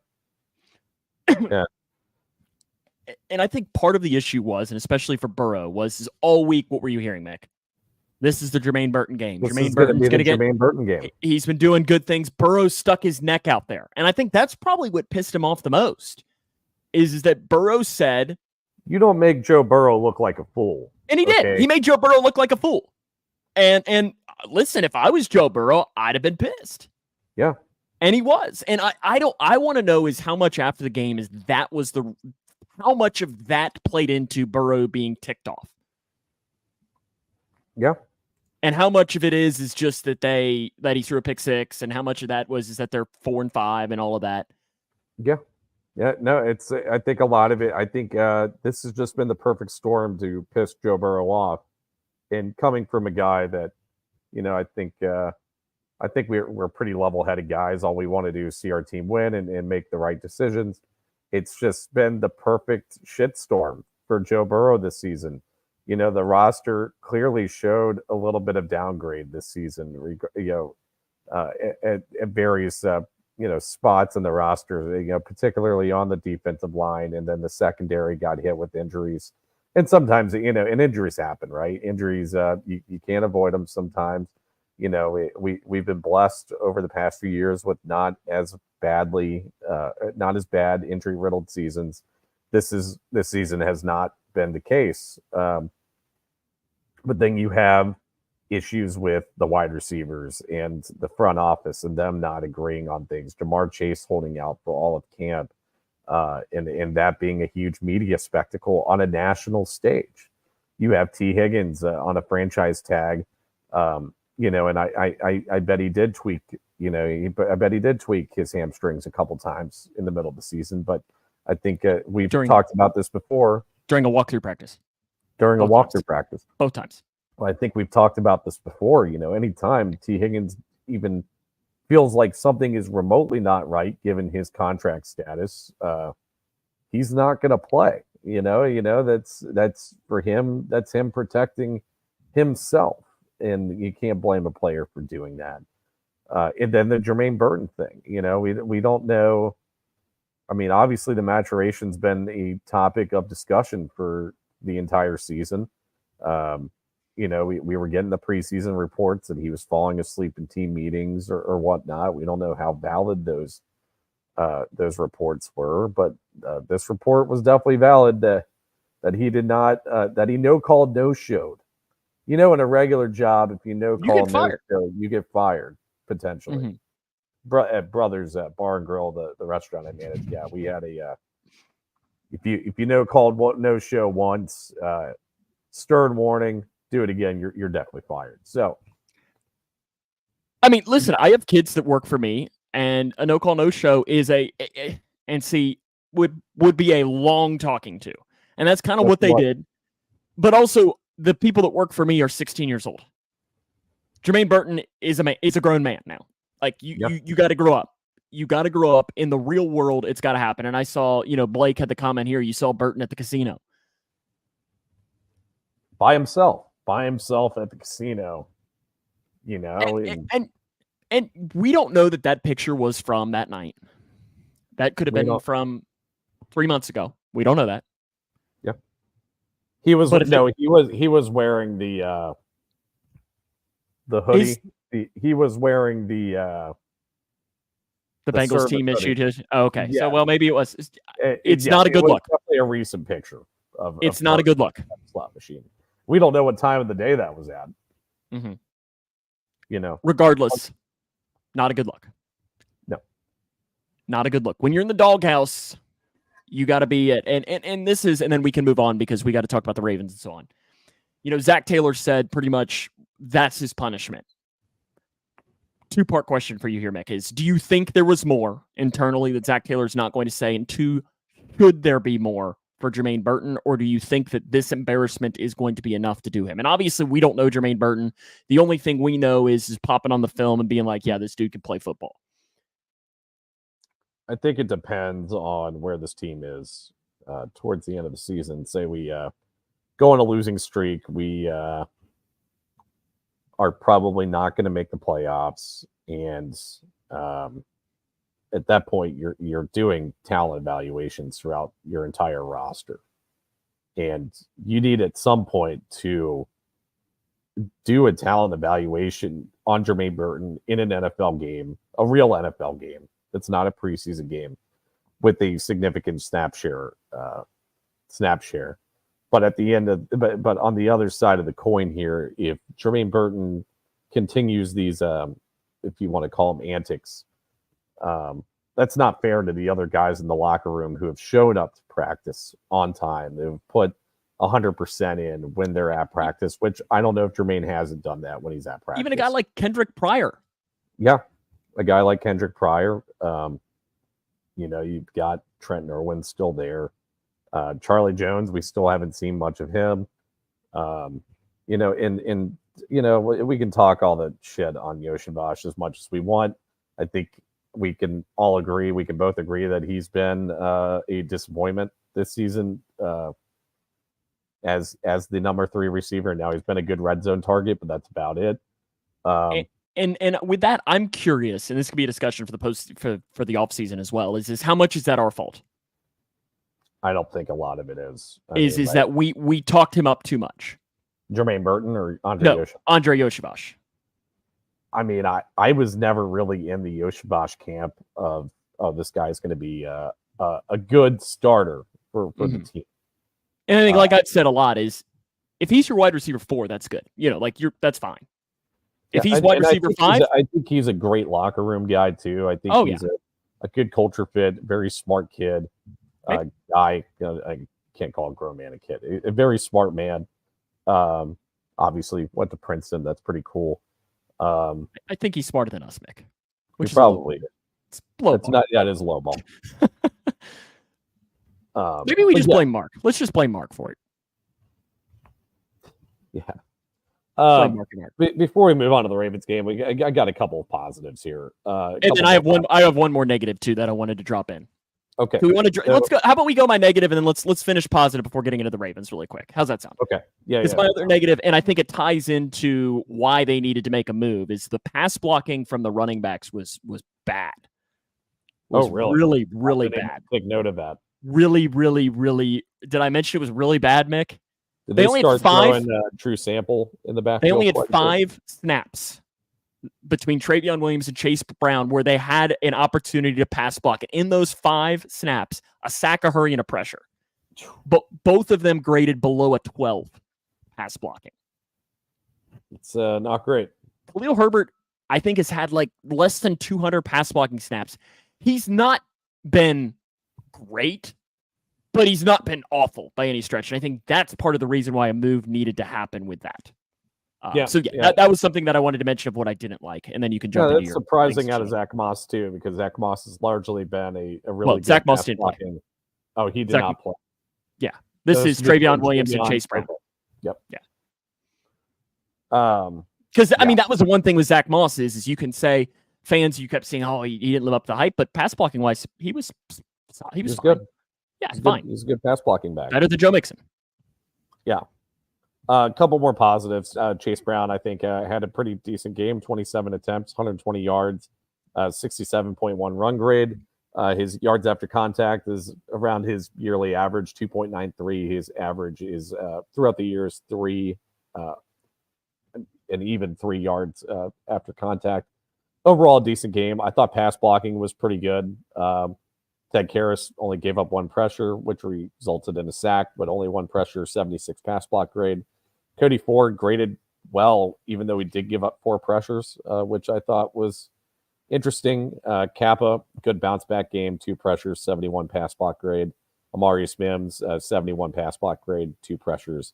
And I think part of the issue was, and especially for Burrow, is all week, what were you hearing, Mick? This is the Jermaine Burton game. Jermaine Burton's going to get Jermaine Burton game. He's been doing good things. Burrow stuck his neck out there. And I think that's probably what pissed him off the most, is that Burrow said, you don't make Joe Burrow look like a fool. And he did. He made Joe Burrow look like a fool. And listen, if I was Joe Burrow, I'd have been pissed. Yeah. And he was. And I want to know is how much after the game how much of that played into Burrow being ticked off. Yeah. And how much of it is just that he threw a pick six, and how much of that is that they're 4-5 and all of that. Yeah. Yeah, no, I think a lot of it, I think this has just been the perfect storm to piss Joe Burrow off. And coming from a guy that, I think we're pretty level-headed guys. All we want to do is see our team win and make the right decisions. It's just been the perfect shitstorm for Joe Burrow this season. The roster clearly showed a little bit of downgrade this season, at various spots in the roster, particularly on the defensive line, and then the secondary got hit with injuries. And sometimes, and injuries happen, right? Injuries, you can't avoid them sometimes. We've been blessed over the past few years with not as bad injury riddled seasons. This season has not been the case. But then you have issues with the wide receivers and the front office and them not agreeing on things. Jamar Chase holding out for all of camp, and that being a huge media spectacle on a national stage. You have T. Higgins on a franchise tag, and I bet he did tweak. I bet he did tweak his hamstrings a couple times in the middle of the season. But I think we've talked about this before during a walkthrough practice. Both times. Well, I think we've talked about this before. Anytime T. Higgins even feels like something is remotely not right, given his contract status, he's not going to play. That's for him. That's him protecting himself, and you can't blame a player for doing that. And then the Jermaine Burton thing. We don't know. I mean, obviously, the maturation's been a topic of discussion for the entire season. We were getting the preseason reports that he was falling asleep in team meetings or whatnot. We don't know how valid those reports were, but this report was definitely valid that he did not, that he no-called, no-showed. In a regular job, if you no-call, no-show, you get fired, potentially. Mm-hmm. At Brothers Bar and Grill, the restaurant I managed, yeah, we had a if you no-called, no-show once, stern warning, do it again, you're definitely fired. So, I mean, listen, I have kids that work for me, and a no-call, no-show is would be a long talking to, and that's kind of what they did. But also, the people that work for me are 16 years old. Jermaine Burton is a grown man now. Like you got to grow up. You got to grow up in the real world. It's got to happen. And I saw, Blake had the comment here. You saw Burton at the casino by himself at the casino. And we don't know that picture was from that night. That could have been from 3 months ago. We don't know that. Yeah, he was. He was wearing the hoodie. He was wearing the Bengals team issued his. Oh, okay, yeah. So well, maybe it was. It's not a good look. Definitely a recent picture of. It's not a good look. Slot machine. We don't know what time of the day that was at. Mm-hmm. Regardless, not a good look. No, not a good look. When you're in the doghouse, you got to be at. And this is, and then we can move on because we got to talk about the Ravens and so on. Zach Taylor said pretty much that's his punishment. Two-part question for you here, Mick, is do you think there was more internally that Zach Taylor's not going to say? And two, should there be more for Jermaine Burton, or do you think that this embarrassment is going to be enough to do him? And obviously, we don't know Jermaine Burton. The only thing we know is popping on the film and being like, yeah, this dude can play football. I think it depends on where this team is towards the end of the season. Say we go on a losing streak, we are probably not going to make the playoffs, and at that point, you're doing talent evaluations throughout your entire roster, and you need at some point to do a talent evaluation on Jermaine Burton in an NFL game, a real NFL game that's not a preseason game, with a significant snap share. But at the end of, but on the other side of the coin here, if Jermaine Burton continues these, if you want to call them antics, that's not fair to the other guys in the locker room who have shown up to practice on time. They've put 100% in when they're at practice, which I don't know if Jermaine hasn't done that when he's at practice. Even a guy like Kendrick Pryor. Yeah, a guy like Kendrick Pryor. You've got Trent Irwin still there. Charlie Jones, we still haven't seen much of him. We can talk all the shit on Yoshibash as much as we want. I think we can all agree, we can both agree that he's been a disappointment this season as the number 3 receiver. Now he's been a good red zone target, but that's about it. And with that, I'm curious, and this could be a discussion for the for the offseason as well, is how much is that our fault? I don't think a lot of it is. That we talked him up too much. Jermaine Burton or Andre Yoshibash? Andre Yoshibash. I mean, I was never really in the Yoshibash camp of this guy's going to be a good starter for the team. And I think, like I've said a lot, is if he's your wide receiver 4, that's good. That's fine. If he's wide receiver 5, I think he's a great locker room guy too. I think he's a good culture fit, very smart kid. Guy, I can't call a grown man a kid. A very smart man. Obviously went to Princeton. That's pretty cool. I think he's smarter than us, Mick. Which probably it's low. It's not. Yeah, it is low ball. Maybe we just blame Mark. Let's just blame Mark for it. Yeah. Before we move on to the Ravens game, I got a couple of positives here. And then I have one more negative too that I wanted to drop in. Okay. Do we want to? Let's go. How about we go my negative and then let's finish positive before getting into the Ravens really quick. How's that sound? Okay. Yeah. It's my other negative, and I think it ties into why they needed to make a move. Is the pass blocking from the running backs was bad. Really? Really bad. Take note of that. Really. Did I mention it was really bad, Mick? Did they only start throwing True Sample in the back? They only had 5 snaps between Travion Williams and Chase Brown where they had an opportunity to pass block. And in those 5 snaps, a sack, a hurry, and a pressure. But both of them graded below a 12 pass blocking. It's not great. Khalil Herbert, I think, has had like less than 200 pass blocking snaps. He's not been great, but he's not been awful by any stretch. And I think that's part of the reason why a move needed to happen with that. That was something that I wanted to mention of what I didn't like. And then you can jump into your... That's surprising out of Zach Moss, too, because Zach Moss has largely been a really good Zach Moss didn't play. Oh, he did not play. Yeah. This is Travion Williams and Chase Brown. Okay. Yep. Yeah. Because, I mean, that was the one thing with Zach Moss is you can say, fans, you kept saying, he didn't live up to the hype, but pass blocking-wise, he was good. Yeah, he's fine. He's a good pass blocking back. Better than Joe Mixon. Yeah. A couple more positives. Chase Brown, I think, had a pretty decent game. 27 attempts, 120 yards, 67.1 run grade. His yards after contact is around his yearly average, 2.93. His average is throughout the years 3 and even 3 yards after contact. Overall, decent game. I thought pass blocking was pretty good. Ted Karras only gave up 1 pressure, which resulted in a sack, but only 1 pressure, 76 pass block grade. Cody Ford graded well, even though he did give up 4 pressures, which I thought was interesting. Kappa, good bounce back game, 2 pressures, 71 pass block grade. Amarius Mims, 71 pass block grade, 2 pressures.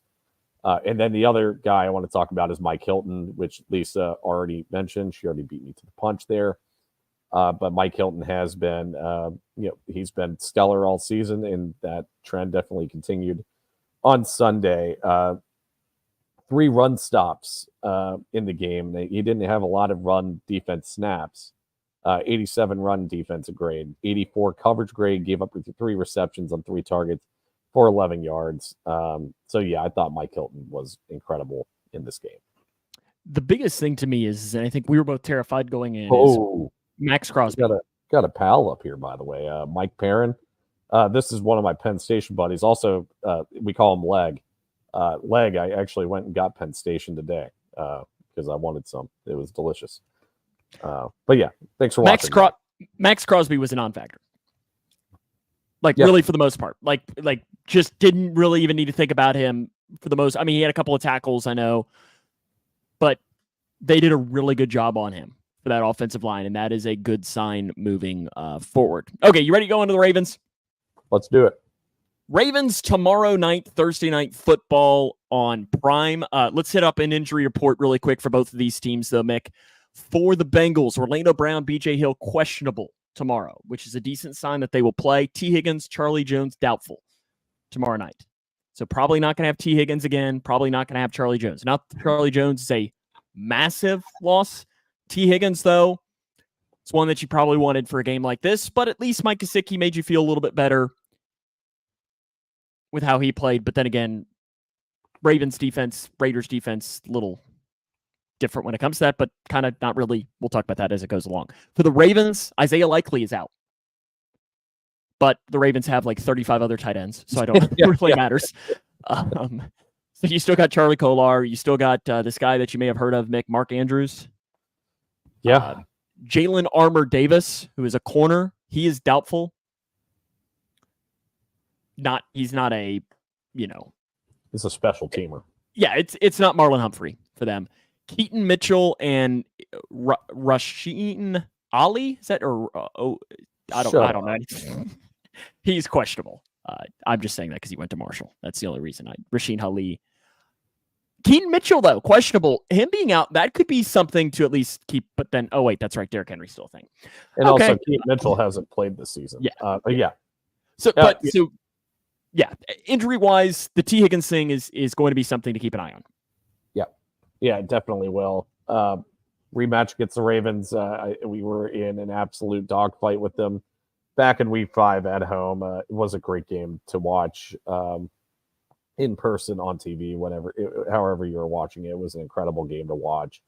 And then the other guy I want to talk about is Mike Hilton, which Lisa already mentioned. She already beat me to the punch there. But Mike Hilton has been, he's been stellar all season, and that trend definitely continued on Sunday. 3 run stops in the game. He didn't have a lot of run defense snaps. 87 run defensive grade, 84 coverage grade, gave up 3 receptions on 3 targets for 11 yards. I thought Mike Hilton was incredible in this game. The biggest thing to me is, and I think we were both terrified going in, is Max Crosby. Got a pal up here, by the way. Mike Perrin. This is one of my Penn Station buddies. Also, we call him Leg. Leg, I actually went and got Penn Station today because I wanted some. It was delicious. But yeah, thanks for watching. Max Crosby was a non-factor. Really for the most part. Just didn't really even need to think about him for the most. I mean, he had a couple of tackles, I know, but they did a really good job on him for that offensive line, and that is a good sign moving forward. Okay, you ready to go into the Ravens? Let's do it. Ravens tomorrow night, Thursday night football on Prime. Let's hit up an injury report really quick for both of these teams, though, Mick. For the Bengals, Orlando Brown, B.J. Hill, questionable tomorrow, which is a decent sign that they will play. T. Higgins, Charlie Jones, doubtful tomorrow night. So probably not going to have T. Higgins again. Probably not going to have Charlie Jones. Not Charlie Jones is a massive loss. T. Higgins, though, it's one that you probably wanted for a game like this, but at least Mike Gesicki made you feel a little bit better with how he played. But then again, Ravens defense, Raiders defense, little different when it comes to that, but kind of not really. We'll talk about that as it goes along. For the Ravens, Isaiah Likely is out. But the Ravens have like 35 other tight ends, so I don't think it really matters. So you still got Charlie Kolar. You still got this guy that you may have heard of, Mick, Mark Andrews. Yeah. Jalen Armour Davis, who is a corner. He is doubtful. He's not a, He's a special teamer. Yeah, it's not Marlon Humphrey for them. Keaton Mitchell and Rasheen Ali, is that I don't know. He's questionable. I'm just saying that because he went to Marshall. That's the only reason. Rasheen Ali. Keaton Mitchell, though, questionable. Him being out, that could be something to at least keep. But then, oh wait, that's right. Derrick Henry's still a thing. And also, Keaton Mitchell hasn't played this season. Yeah. So, injury wise, the T. Higgins thing is going to be something to keep an eye on. Yeah, it definitely will. Rematch gets the Ravens. We were in an absolute dogfight with them back in week 5 at home. It was a great game to watch in person on TV, however you were watching it. It was an incredible game to watch.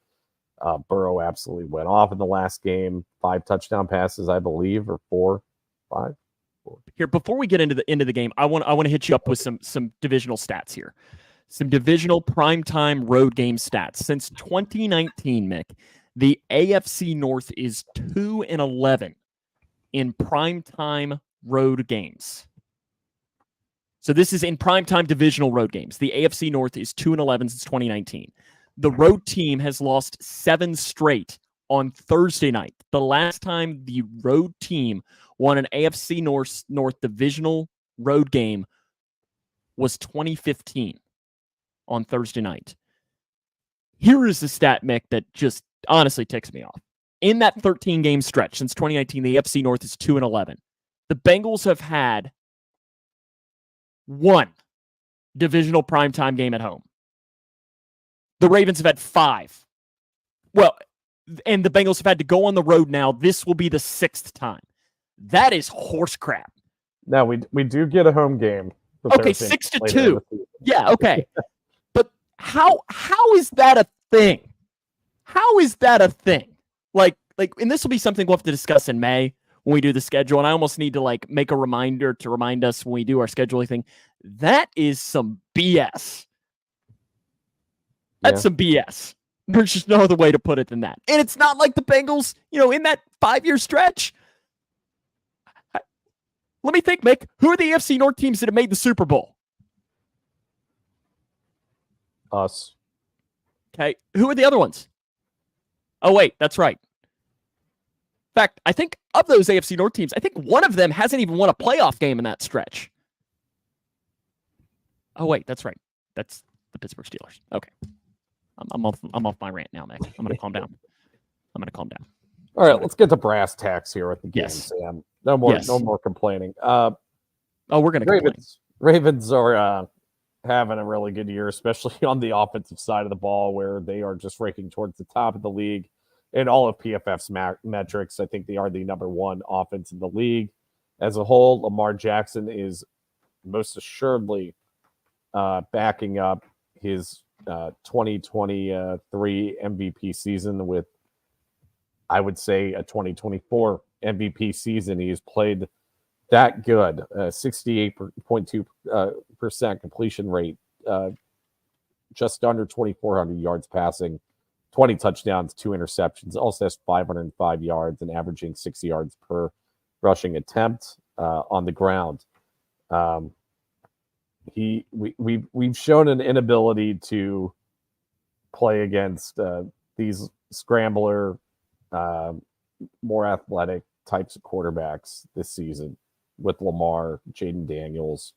Burrow absolutely went off in the last game. 5 touchdown passes, I believe, or 5. Here, before we get into the game, I want to hit you up with some divisional stats here. Some divisional primetime road game stats. Since 2019, Mick, the AFC North is 2-11 in primetime road games. So this is in primetime divisional road games. The AFC North is 2-11 since 2019. The road team has lost 7 straight on Thursday night. The last time the road team won an AFC North divisional road game was 2015 on Thursday night. Here is the stat, Mick, that just honestly ticks me off. In that 13-game stretch since 2019, the AFC North is 2-11. The Bengals have had 1 divisional primetime game at home. The Ravens have had 5. Well, and the Bengals have had to go on the road now. This will be the 6th time. That is horse crap. Now, we do get a home game. Okay, 6-2. Yeah, okay. But how is that a thing? How is that a thing? Like, and this will be something we'll have to discuss in May when we do the schedule. And I almost need to make a reminder to remind us when we do our scheduling thing. That is some BS. That's some BS. There's just no other way to put it than that. And it's not like the Bengals, in that 5-year stretch. Let me think, Mick. Who are the AFC North teams that have made the Super Bowl? Us. Okay. Who are the other ones? Oh, wait. That's right. In fact, I think of those AFC North teams, I think one of them hasn't even won a playoff game in that stretch. Oh, wait. That's right. That's the Pittsburgh Steelers. Okay. I'm off my rant now, Mick. I'm going to calm down. All right, let's get to brass tacks here at the game, Yes. Sam. No more complaining. We're going to complain. Ravens are having a really good year, especially on the offensive side of the ball, where they are just ranking towards the top of the league in all of PFF's metrics. I think they are the number 1 offense in the league as a whole. Lamar Jackson is most assuredly backing up his 2023 MVP season with, I would say, a 2024 MVP season. He has played that good, 68.2% completion rate, just under 2,400 yards passing, 20 touchdowns, 2 interceptions, also has 505 yards and averaging 6 yards per rushing attempt on the ground. We've shown an inability to play against these scrambler, more athletic types of quarterbacks this season with Lamar, Jaden Daniels,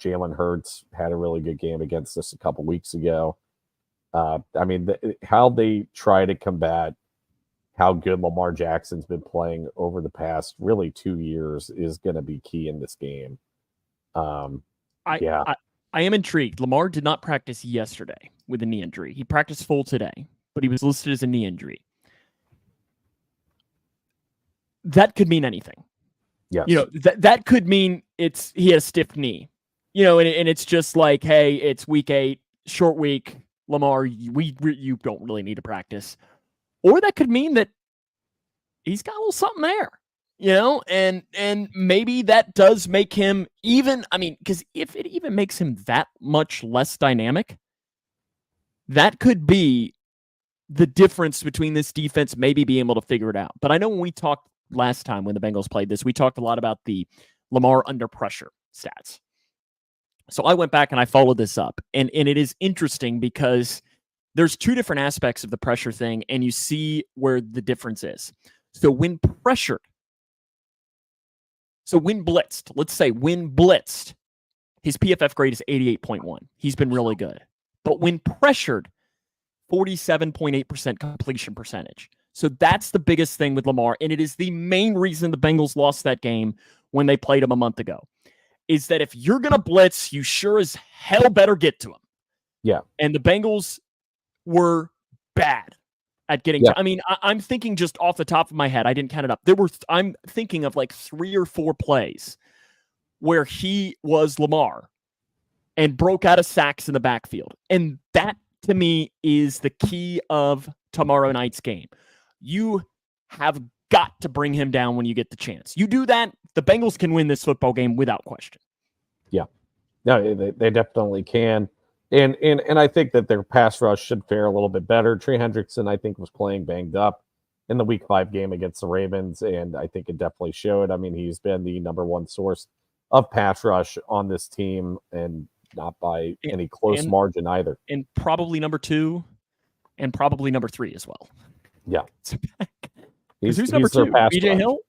Jalen Hurts had a really good game against us a couple weeks ago. I mean, how they try to combat how good Lamar Jackson's been playing over the past really 2 years is going to be key in this game. Yeah. I am intrigued. Lamar did not practice yesterday with a knee injury. He practiced full today, but he was listed as a knee injury. That could mean anything. Yes. You know, that could mean he had a stiff knee. You know, and it's just like, hey, it's week 8, short week. Lamar, you don't really need to practice. Or that could mean that he's got a little something there, you know, and maybe that does make him even, I mean, because if it even makes him that much less dynamic, that could be the difference between this defense maybe being able to figure it out. But I know when we talked last time when the Bengals played this, we talked a lot about the Lamar under pressure stats. So I went back and I followed this up, and it is interesting because there's 2 different aspects of the pressure thing, and you see where the difference is. So when pressured, when blitzed, his PFF grade is 88.1. He's been really good. But when pressured, 47.8% completion percentage. So that's the biggest thing with Lamar, and it is the main reason the Bengals lost that game when they played him a month ago, is that if you're going to blitz, you sure as hell better get to him. Yeah. And the Bengals were bad at getting to, I mean, I'm thinking just off the top of my head, I didn't count it up. I'm thinking of like 3 or 4 plays where he was Lamar and broke out of sacks in the backfield. And that, to me, is the key of tomorrow night's game. You have got to bring him down when you get the chance. You do that, the Bengals can win this football game without question. Yeah. No, they definitely can. And I think that their pass rush should fare a little bit better. Trey Hendrickson, I think, was playing banged up in the Week 5 game against the Ravens, and I think it definitely showed. I mean, he's been the number 1 source of pass rush on this team, and not by any close margin either. And probably number 2, and probably number 3 as well. Yeah. Who's number 2? BJ Hill?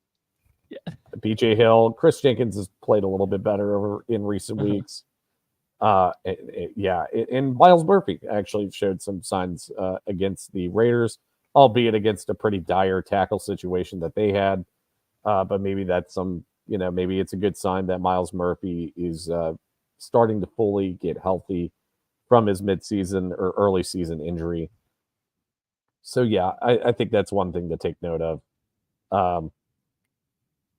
Yeah. BJ Hill. Chris Jenkins has played a little bit better in recent weeks. And Miles Murphy actually showed some signs against the Raiders, albeit against a pretty dire tackle situation that they had. But maybe that's maybe it's a good sign that Miles Murphy is starting to fully get healthy from his midseason or early season injury. So yeah, I think that's one thing to take note of.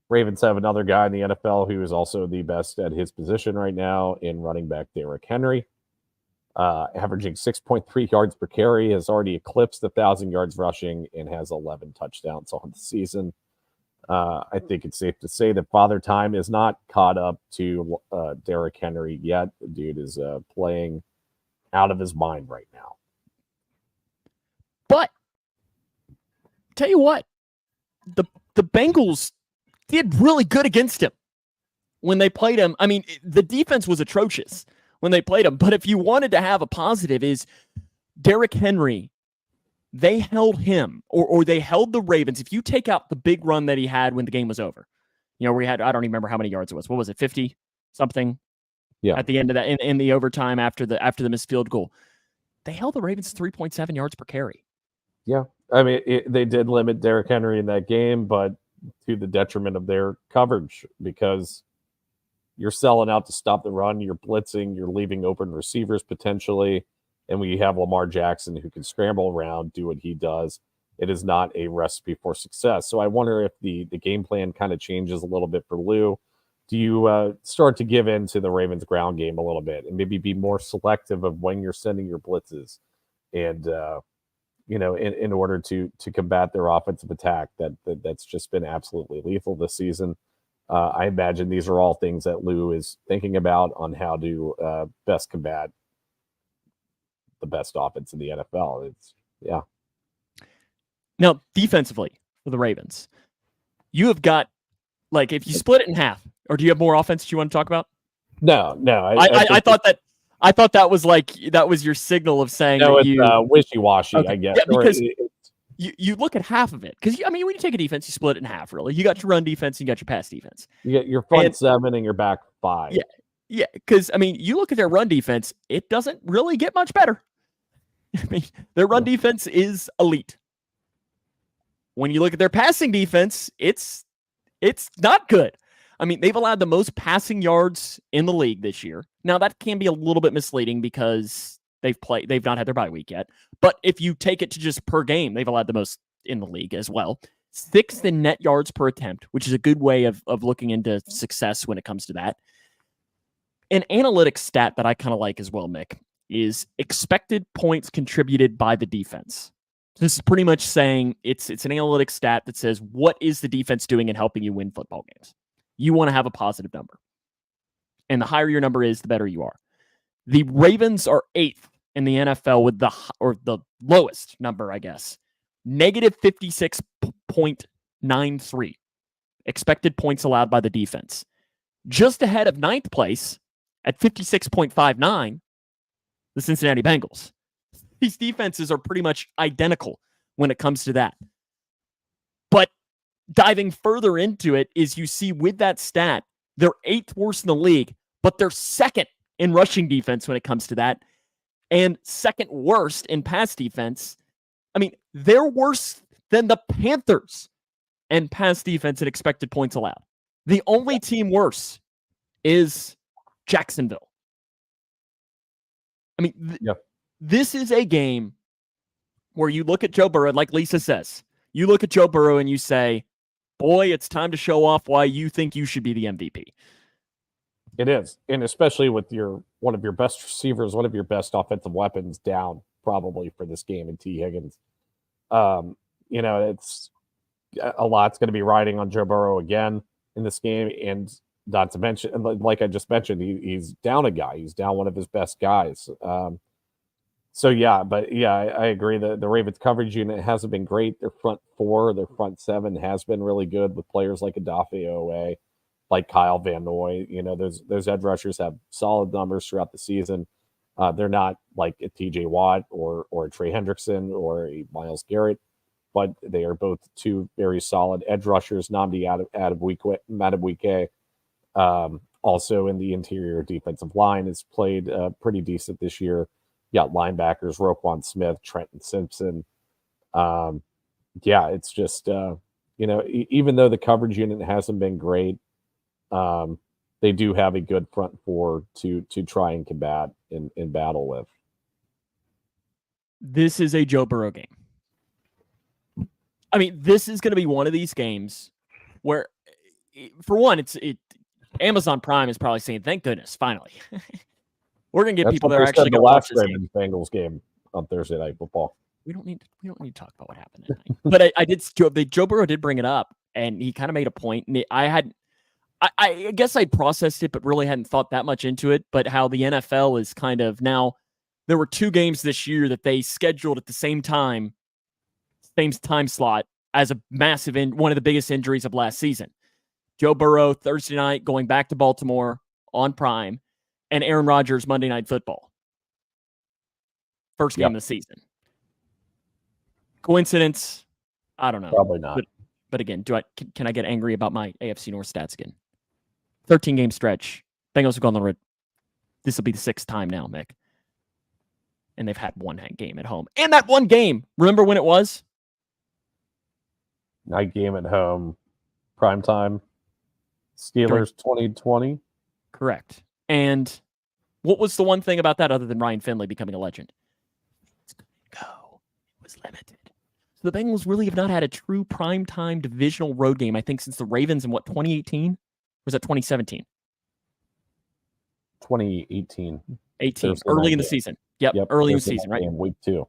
Ravens have another guy in the NFL who is also the best at his position right now in running back Derrick Henry, averaging 6.3 yards per carry, has already eclipsed 1,000 yards rushing and has 11 touchdowns on the season. I think it's safe to say that Father Time is not caught up to Derrick Henry yet. The dude is playing out of his mind right now. But tell you what, the Bengals did really good against him when they played him. I mean, the defense was atrocious when they played him. But if you wanted to have a positive, is Derrick Henry, they held him, or they held the Ravens. If you take out the big run that he had when the game was over, where he had, I don't even remember how many yards it was. What was it, 50 something? Yeah. At the end of that, in the overtime after the missed field goal, they held the Ravens 3.7 yards per carry. Yeah, I mean, they did limit Derrick Henry in that game, but to the detriment of their coverage, because you're selling out to stop the run, you're blitzing, you're leaving open receivers potentially, and when you have Lamar Jackson who can scramble around, do what he does, it is not a recipe for success. So I wonder if the game plan kind of changes a little bit for Lou. Do you start to give in to the Ravens ground game a little bit and maybe be more selective of when you're sending your blitzes, and in order to combat their offensive attack that's just been absolutely lethal this season? I imagine these are all things that Lou is thinking about on how to best combat the best offense in the NFL. Now, defensively for the Ravens, you have got, like, if you split it in half, or do you have more offense you want to talk about? No. I thought that was your signal of saying that you wishy-washy, okay. I guess. Yeah, because you look at half of it. Because, when you take a defense, you split it in half, really. You got your run defense, and you got your pass defense. You get your front 7 and your back 5. Yeah, because, I mean, you look at their run defense, it doesn't really get much better. I mean, their run defense is elite. When you look at their passing defense, it's not good. I mean, they've allowed the most passing yards in the league this year. Now, that can be a little bit misleading because they've not had their bye week yet. But if you take it to just per game, they've allowed the most in the league as well. 6th in net yards per attempt, which is a good way of looking into success when it comes to that. An analytics stat that I kind of like as well, Mick, is expected points contributed by the defense. This is pretty much saying it's an analytics stat that says, what is the defense doing in helping you win football games? You want to have a positive number. And the higher your number is, the better you are. The Ravens are 8th in the NFL with the lowest number, I guess. Negative 56.93 expected points allowed by the defense. Just ahead of 9th place at 56.59, the Cincinnati Bengals. These defenses are pretty much identical when it comes to that. But diving further into it is you see with that stat, they're 8th worst in the league, but they're 2nd in rushing defense when it comes to that, and 2nd worst in pass defense. I mean, they're worse than the Panthers in pass defense and expected points allowed. The only team worse is Jacksonville. I mean, This is a game where you look at Joe Burrow, like Lisa says, you look at Joe Burrow and you say, boy, it's time to show off why you think you should be the MVP. It is. And especially with one of your best receivers, one of your best offensive weapons down probably for this game in T. Higgins. It's a lot's going to be riding on Joe Burrow again in this game. And not to mention, and like I just mentioned, he's down a guy. He's down one of his best guys. I agree that the Ravens coverage unit hasn't been great. Their front 4, their front 7 has been really good with players like Odafe Owe, like Kyle Van Noy. Those edge rushers have solid numbers throughout the season. They're not like a TJ Watt or a Trey Hendrickson or a Myles Garrett, but they are both 2 very solid edge rushers. Nnamdi Madubuike, also in the interior defensive line, has played pretty decent this year. You got linebackers, Roquan Smith, Trenton Simpson. It's just, even though the coverage unit hasn't been great, they do have a good front 4 to try and combat in battle with. This is a Joe Burrow game. I mean, this is going to be one of these games where, for one, Amazon Prime is probably saying, thank goodness, finally. We're going to get people that are actually going to watch this game. Bengals game on Thursday Night Football. We don't need to talk about what happened that night. But Joe Burrow did bring it up, and he kind of made a point. And I guess I processed it, but really hadn't thought that much into it. But how the NFL is kind of now, there were 2 games this year that they scheduled at the same time slot as a massive one of the biggest injuries of last season. Joe Burrow Thursday night going back to Baltimore on Prime, and Aaron Rodgers Monday Night Football. First game of the season. Coincidence? I don't know. Probably not. But again, can I get angry about my AFC North stats again? 13-game stretch. Bengals have gone on the road. This will be the 6th time now, Mick. And they've had one game at home. And that one game, remember when it was? Night game at home. Primetime. Steelers 2020. Correct. And what was the one thing about that other than Ryan Finley becoming a legend? It's going to go. It was limited. So the Bengals really have not had a true primetime divisional road game, I think, since the Ravens in 2018? Or was that 2017? 2018. 18. Early in the season. Yep. Early in the season, right? Week 2.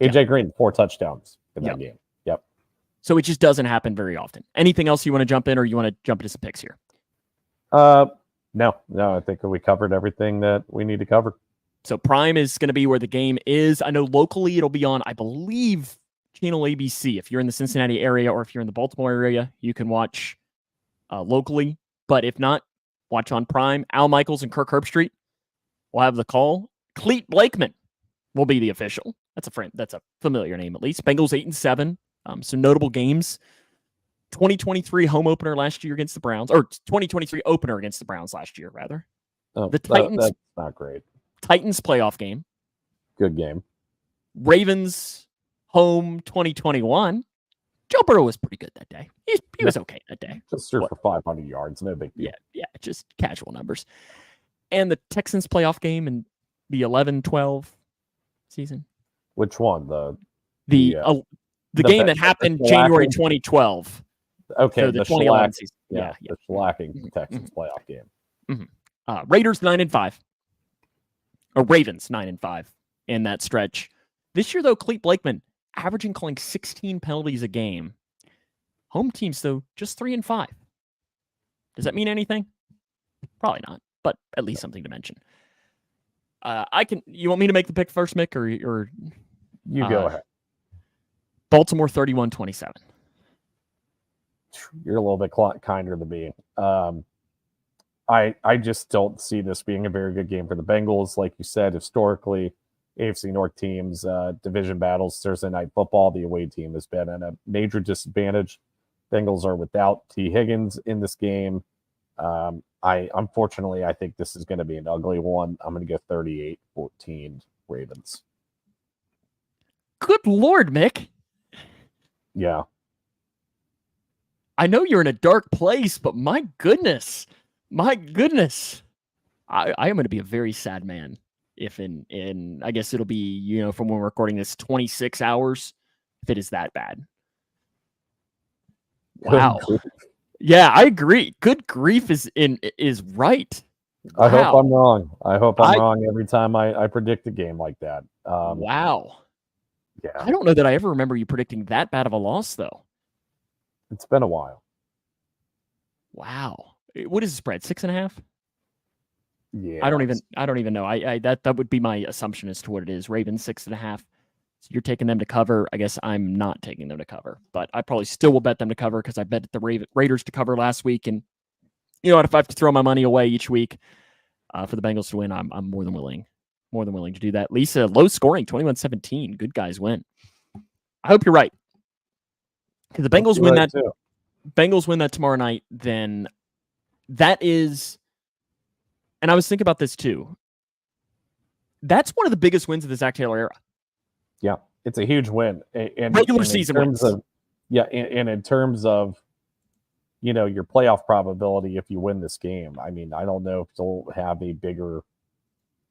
AJ Green, 4 touchdowns in that game. Yep. So it just doesn't happen very often. Anything else you want to jump in, or you want to jump into some picks here? No, I think we covered everything that we need to cover. So Prime is going to be where the game is. I know locally it'll be on, I believe, channel ABC. If you're in the Cincinnati area or if you're in the Baltimore area, you can watch locally. But if not, watch on Prime. Al Michaels and Kirk Herbstreit will have the call. Cleet Blakeman will be the official. That's a friend. That's a familiar name at least. Bengals 8-7. Some notable games. 2023 home opener last year against the Browns, or 2023 opener against the Browns last year, rather. Oh, The Titans that's not great. Titans playoff game. Good game. Ravens home 2021. Joe Burrow was pretty good that day. He was okay that day. Just threw for 500 yards. No big deal. Yeah, just casual numbers. And the Texans playoff game in the 11-12 season. Which one? The game that happened January 2012. Okay, so the 2011 season. Yeah, the shellacking Texans playoff game. Raiders 9-5. Or Ravens 9-5 in that stretch. This year, though, Clete Blakeman averaging calling 16 penalties a game. Home teams, though, just 3-5. Does that mean anything? Probably not, but at least something to mention. You want me to make the pick first, Mick, or you go ahead. Baltimore 31-27. You're a little bit kinder than me. I just don't see this being a very good game for the Bengals. Like you said, historically, AFC North teams, division battles, Thursday night football, the away team has been at a major disadvantage. Bengals are without T. Higgins in this game. Unfortunately, I think this is going to be an ugly one. I'm going to go 38-14 Ravens. Good Lord, Mick. Yeah. I know you're in a dark place, but my goodness. I am going to be a very sad man if in I guess it'll be, from when we're recording this, 26 hours, if it is that bad. Wow. Yeah, I agree. Good grief is right. Wow. I hope I'm wrong. I hope I'm wrong every time I predict a game like that. Wow. Yeah. I don't know that I ever remember you predicting that bad of a loss, though. It's been a while. Wow. What is the spread? 6.5? Yeah. I don't even know. That would be my assumption as to what it is. Ravens 6.5. So you're taking them to cover. I guess I'm not taking them to cover, but I probably still will bet them to cover because I bet the Raiders to cover last week. And you know what? If I have to throw my money away each week for the Bengals to win, I'm more than willing to do that. Lisa, low scoring, 21-17. Good guys win. I hope you're right. Because the Bengals win that. Too. Bengals win that tomorrow night, then that is. And I was thinking about this too. That's one of the biggest wins of the Zach Taylor era. Yeah, it's a huge win. And regular season wins. And in terms of, your playoff probability if you win this game, I mean, I don't know if they'll have a bigger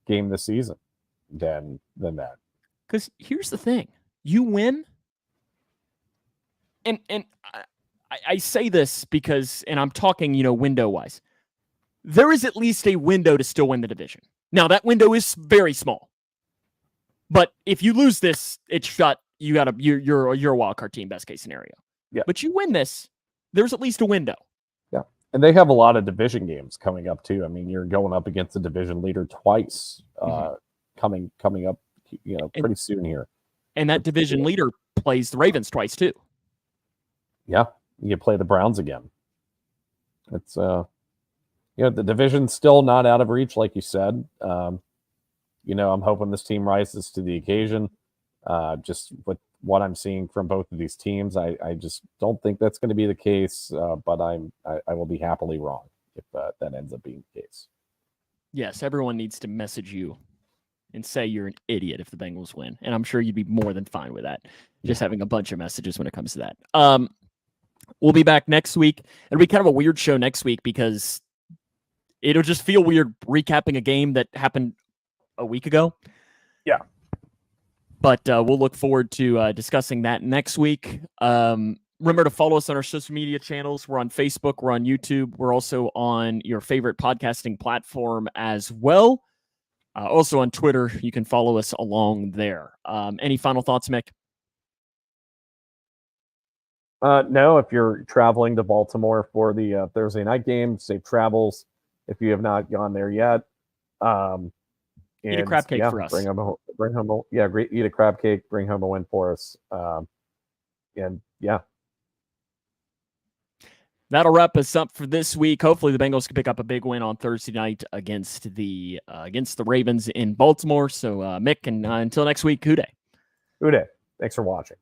game this season than that. Because here's the thing. You win, and I say this because, and I'm talking, window-wise. There is at least a window to still win the division. Now, that window is very small. But if you lose this, it's shut. You're a wild card team, best case scenario. Yeah. But you win this, there's at least a window. Yeah. And they have a lot of division games coming up too. I mean, you're going up against the division leader twice, coming up, pretty soon here. And that division leader plays the Ravens twice too. Yeah. You play the Browns again. It's the division's still not out of reach, like you said. I'm hoping this team rises to the occasion. Just with what I'm seeing from both of these teams, I just don't think that's going to be the case. But I will be happily wrong if that ends up being the case. Yes, everyone needs to message you and say you're an idiot if the Bengals win, and I'm sure you'd be more than fine with that. Just having a bunch of messages when it comes to that. We'll be back next week. It'll be kind of a weird show next week because it'll just feel weird recapping a game that happened a week ago. Yeah. But we'll look forward to discussing that next week. Remember to follow us on our social media channels. We're on Facebook. We're on YouTube. We're also on your favorite podcasting platform as well. Also on Twitter. You can follow us along there. Any final thoughts, Mick? No, if you're traveling to Baltimore for the Thursday night game, safe travels. If you have not gone there yet, eat a crab cake for us. Bring home eat a crab cake. Bring home a win for us. That'll wrap us up for this week. Hopefully, the Bengals can pick up a big win on Thursday night against the Ravens in Baltimore. So, Mick, and until next week, Hoo day. Hoo day. Thanks for watching.